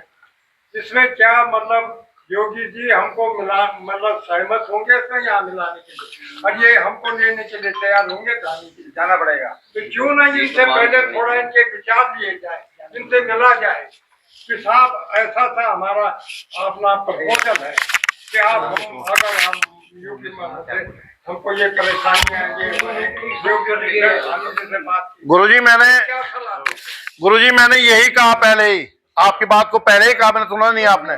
इसमें क्या मतलब योगी जी हमको मिला मतलब सहमत होंगे इसमें यहाँ मिलाने के लिए, और ये हमको लेने के लिए तैयार होंगे, जाना पड़ेगा, तो क्यों नहीं इनसे पहले थोड़ा इनके विचार लिए जाए, इनसे मिला जाए कि साहब ऐसा था हमारा अपना प्रपोजल है कि आप हम अगर हम यूपी में होते हमको ये परेशानियां गुरुजी मैंने यही कहा पहले ही, आपकी बात को पहले ही कहा, मैंने सुना नहीं आपने,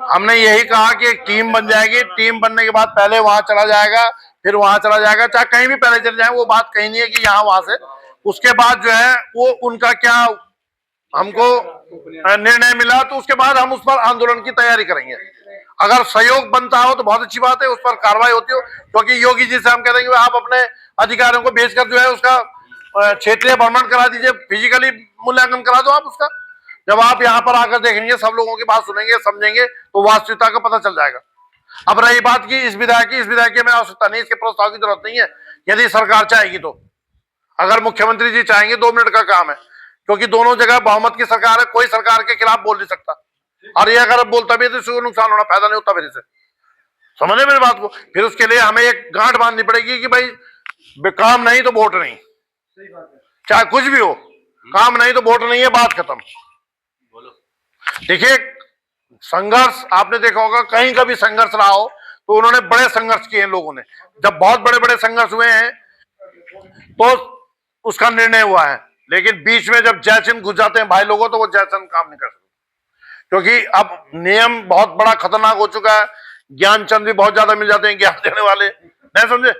हमने यही कहा कि एक टीम बन जाएगी, टीम बनने के बाद पहले वहां चला जाएगा, फिर वहां चला जाएगा, चाहे कहीं भी पहले चले जाए, वो बात कहीं नहीं है कि यहाँ वहां से, उसके बाद जो है वो उनका क्या हमको निर्णय मिला, तो उसके बाद हम उस पर आंदोलन की तैयारी करेंगे। अगर सहयोग बनता हो तो बहुत अच्छी बात है, उस पर कार्रवाई होती हो, क्योंकि योगी जी से हम कहते हैं कि आप अपने अधिकारियों को भेजकर जो है उसका क्षेत्रीय भ्रमण करा दीजिए, फिजिकली मूल्यांकन करा दो आप उसका। जब आप यहाँ पर आकर देखेंगे, सब लोगों की बात सुनेंगे, समझेंगे, तो वास्तविकता का पता चल जाएगा। अब रही बात की इस विधायक की में आवश्यकता नहीं, इसके प्रस्ताव की जरूरत नहीं है, यदि सरकार चाहेगी तो। अगर मुख्यमंत्री जी चाहेंगे 2 मिनट का काम है, क्योंकि दोनों जगह बहुमत की सरकार है, कोई सरकार के खिलाफ बोल नहीं सकता। और ये अगर बोलता भी है तो इसको नुकसान होना, फायदा नहीं होता फिर इसे। समझे मेरी बात को? फिर उसके लिए हमें एक गांठ बांधनी पड़ेगी कि भाई काम नहीं तो वोट नहीं, चाहे कुछ भी हो, काम नहीं तो वोट नहीं है, बात खत्म। देखिए संघर्ष आपने देखा होगा, कहीं का भी संघर्ष रहा हो तो उन्होंने बड़े संघर्ष किए हैं लोगों ने। जब बहुत बड़े बड़े संघर्ष हुए हैं तो उसका निर्णय हुआ है, लेकिन बीच में जब जय चिन्ह घुस जाते हैं भाई लोगों, तो वो जय चिन्ह काम नहीं कर सकते, क्योंकि अब नियम बहुत बड़ा खतरनाक हो चुका है। ज्ञान चंद भी बहुत ज्यादा मिल जाते हैं, ज्ञान देने वाले, नहीं समझे?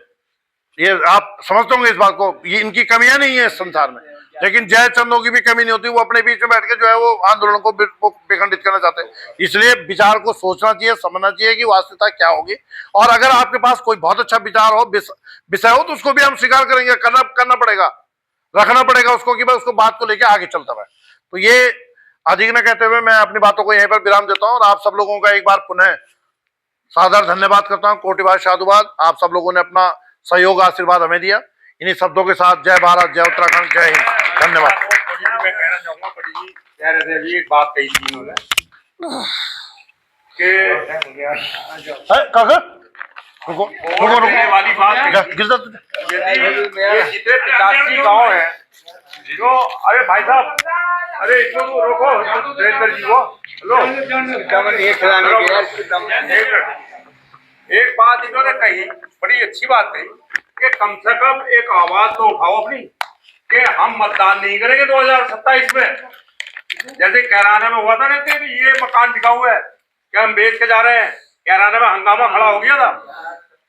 ये आप समझते होंगे इस बात को, ये इनकी कमियां नहीं है इस संसार में, लेकिन जय चंदों की भी कमी नहीं होती। वो अपने बीच में बैठ के जो है वो आंदोलन को विखंडित करना चाहते हैं। इसलिए विचार को सोचना चाहिए, समझना चाहिए कि वास्तविकता क्या होगी, और अगर आपके पास कोई बहुत अच्छा विचार हो, विषय हो, तो उसको भी हम स्वीकार करेंगे, करना पड़ेगा, रखना पड़ेगा उसको, कि भाई उसको बात को लेकर आगे चलता रहे। तो ये अधिक न कहते हुए मैं अपनी बातों को यहीं पर विराम देता हूं, और आप सब लोगों का एक बार पुनः सादर धन्यवाद करता हूं, कोटिवाद साधुवाद। आप सब लोगों ने अपना सहयोग, आशीर्वाद हमें दिया। इन्हीं शब्दों के साथ जय भारत, जय उत्तराखंड, जय हिंद, धन्यवाद। मैं कहना चाहूंगा पंडित जी, यार अभी एक बात कही थी इन्होंने कि रुको वाली बात, यदि ये जितने 85 गांव हैं जो, अरे भाई साहब, अरे इसको रोको, सुरेंद्र जी को लो, एक बात इन्होंने कही, बड़ी अच्छी बात कही कि कम से कम एक आवाज तो उठाओ अपनी कि हम मतदान नहीं करेंगे 2027 में। जैसे कैराना में हुआ था ना कि ये मकान बिका हुआ है कि हम बेच के जा रहे हैं, कैराना में हंगामा खड़ा हो गया था।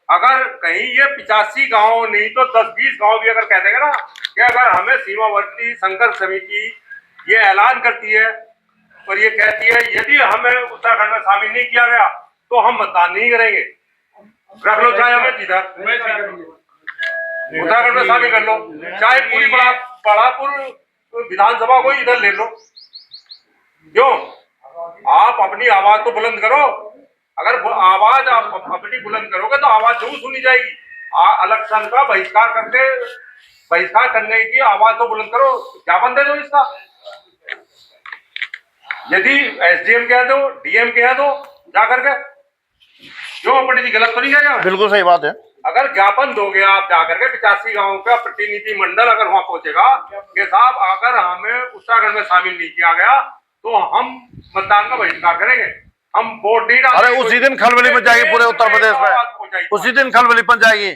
अगर कहीं ये 85 गांव नहीं तो 10-20 गांव भी अगर कह देंगे ना कि अगर हमें सीमावर्ती संघर्ष समिति ये ऐलान करती है और ये कहती है यदि हमें उत्तराखंड में शामिल नहीं किया गया तो हम मतदान नहीं करेंगे, रख लो चाहे हमें जिधर उत्तराखंड में शामिल कर लो, चाहे पूरी बड़ापुर विधानसभा को इधर ले लो, क्यों? आप अपनी आवाज तो बुलंद करो। अगर आवाज आप अपनी बुलंद करोगे तो आवाज जरूर सुनी जाएगी। इलेक्शन का बहिष्कार करने की आवाज तो बुलंद करो, ज्ञापन दे दो इसका। यदि एसडीएम कह दो, डीएम कह दो जाकर के, क्यों पंडित जी गलत तो नहीं कह रहे? बिल्कुल सही बात है। अगर ज्ञापन दोगे आप जाकर के 85 गांव का प्रतिनिधि मंडल अगर वहां पहुंचेगा कि साहब अगर हमें उत्तराखंड में शामिल नहीं किया गया तो हम मतदान का बहिष्कार करेंगे, हम वोट नहीं डालेंगे। अरे उसी दिन खलबली मच जाएगी पूरे उत्तर प्रदेश में, उसी दिन खलबली मच जाएगी,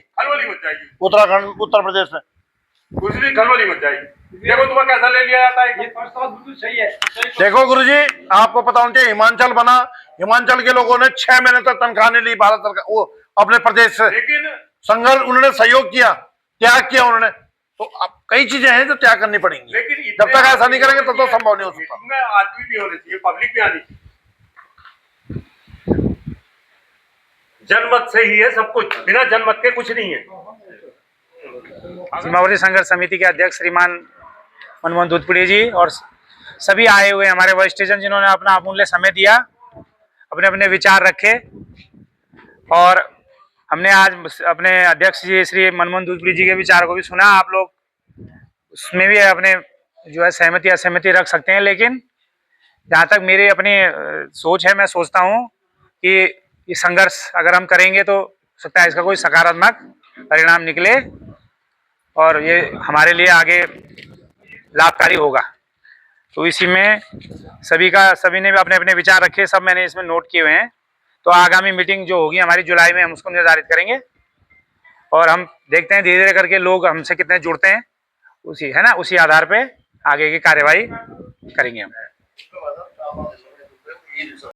उत्तराखंड उत्तर प्रदेश में उसी दिन खलबली मच जाएगी। देखो तुम्हें कैसा ले लिया जाता है, ये प्रस्ताव बिल्कुल सही है। देखो गुरुजी, आपको पता होना चाहिए, हिमाचल बना, हिमाचल के लोगों ने 6 महीने तक तनख्वाह नहीं ली भारत सरकार, वो अपने प्रदेश से, लेकिन संघर्ष उन्होंने सहयोग किया, त्याग किया उन्होंने। तो अब कई चीजें हैं जो त्याग करनी पड़ेंगी, लेकिन जब तक ऐसा नहीं करेंगे तब तो संभव नहीं हो सकता। आदमी भी होने चाहिए, पब्लिक भी आनी चाहिए, जनमत से ही है सब कुछ, बिना जनमत के कुछ नहीं है। सीमावर्ती संघर्ष समिति के अध्यक्ष श्रीमान मनमोहन दूधपुरी जी और सभी आए हुए हमारे वरिष्ठजन जिन्होंने अपना अमूल्य समय दिया, अपने अपने विचार रखे, और हमने आज अपने अध्यक्ष जी श्री मनमोहन दूधपुरी जी के विचार को भी सुना। आप लोग उसमें भी अपने जो है सहमति असहमति रख सकते हैं, लेकिन जहाँ तक मेरी अपनी सोच है, मैं सोचता हूँ कि ये संघर्ष अगर हम करेंगे तो सकता है इसका कोई सकारात्मक परिणाम निकले और ये हमारे लिए आगे लाभकारी होगा। तो इसी में सभी ने भी अपने अपने विचार रखे, सब मैंने इसमें नोट किए हुए हैं। तो आगामी मीटिंग जो होगी हमारी जुलाई में, हम उसको निर्धारित करेंगे और हम देखते हैं धीरे धीरे करके लोग हमसे कितने जुड़ते हैं, उसी है ना, उसी आधार पे आगे की कार्यवाही करेंगे हम।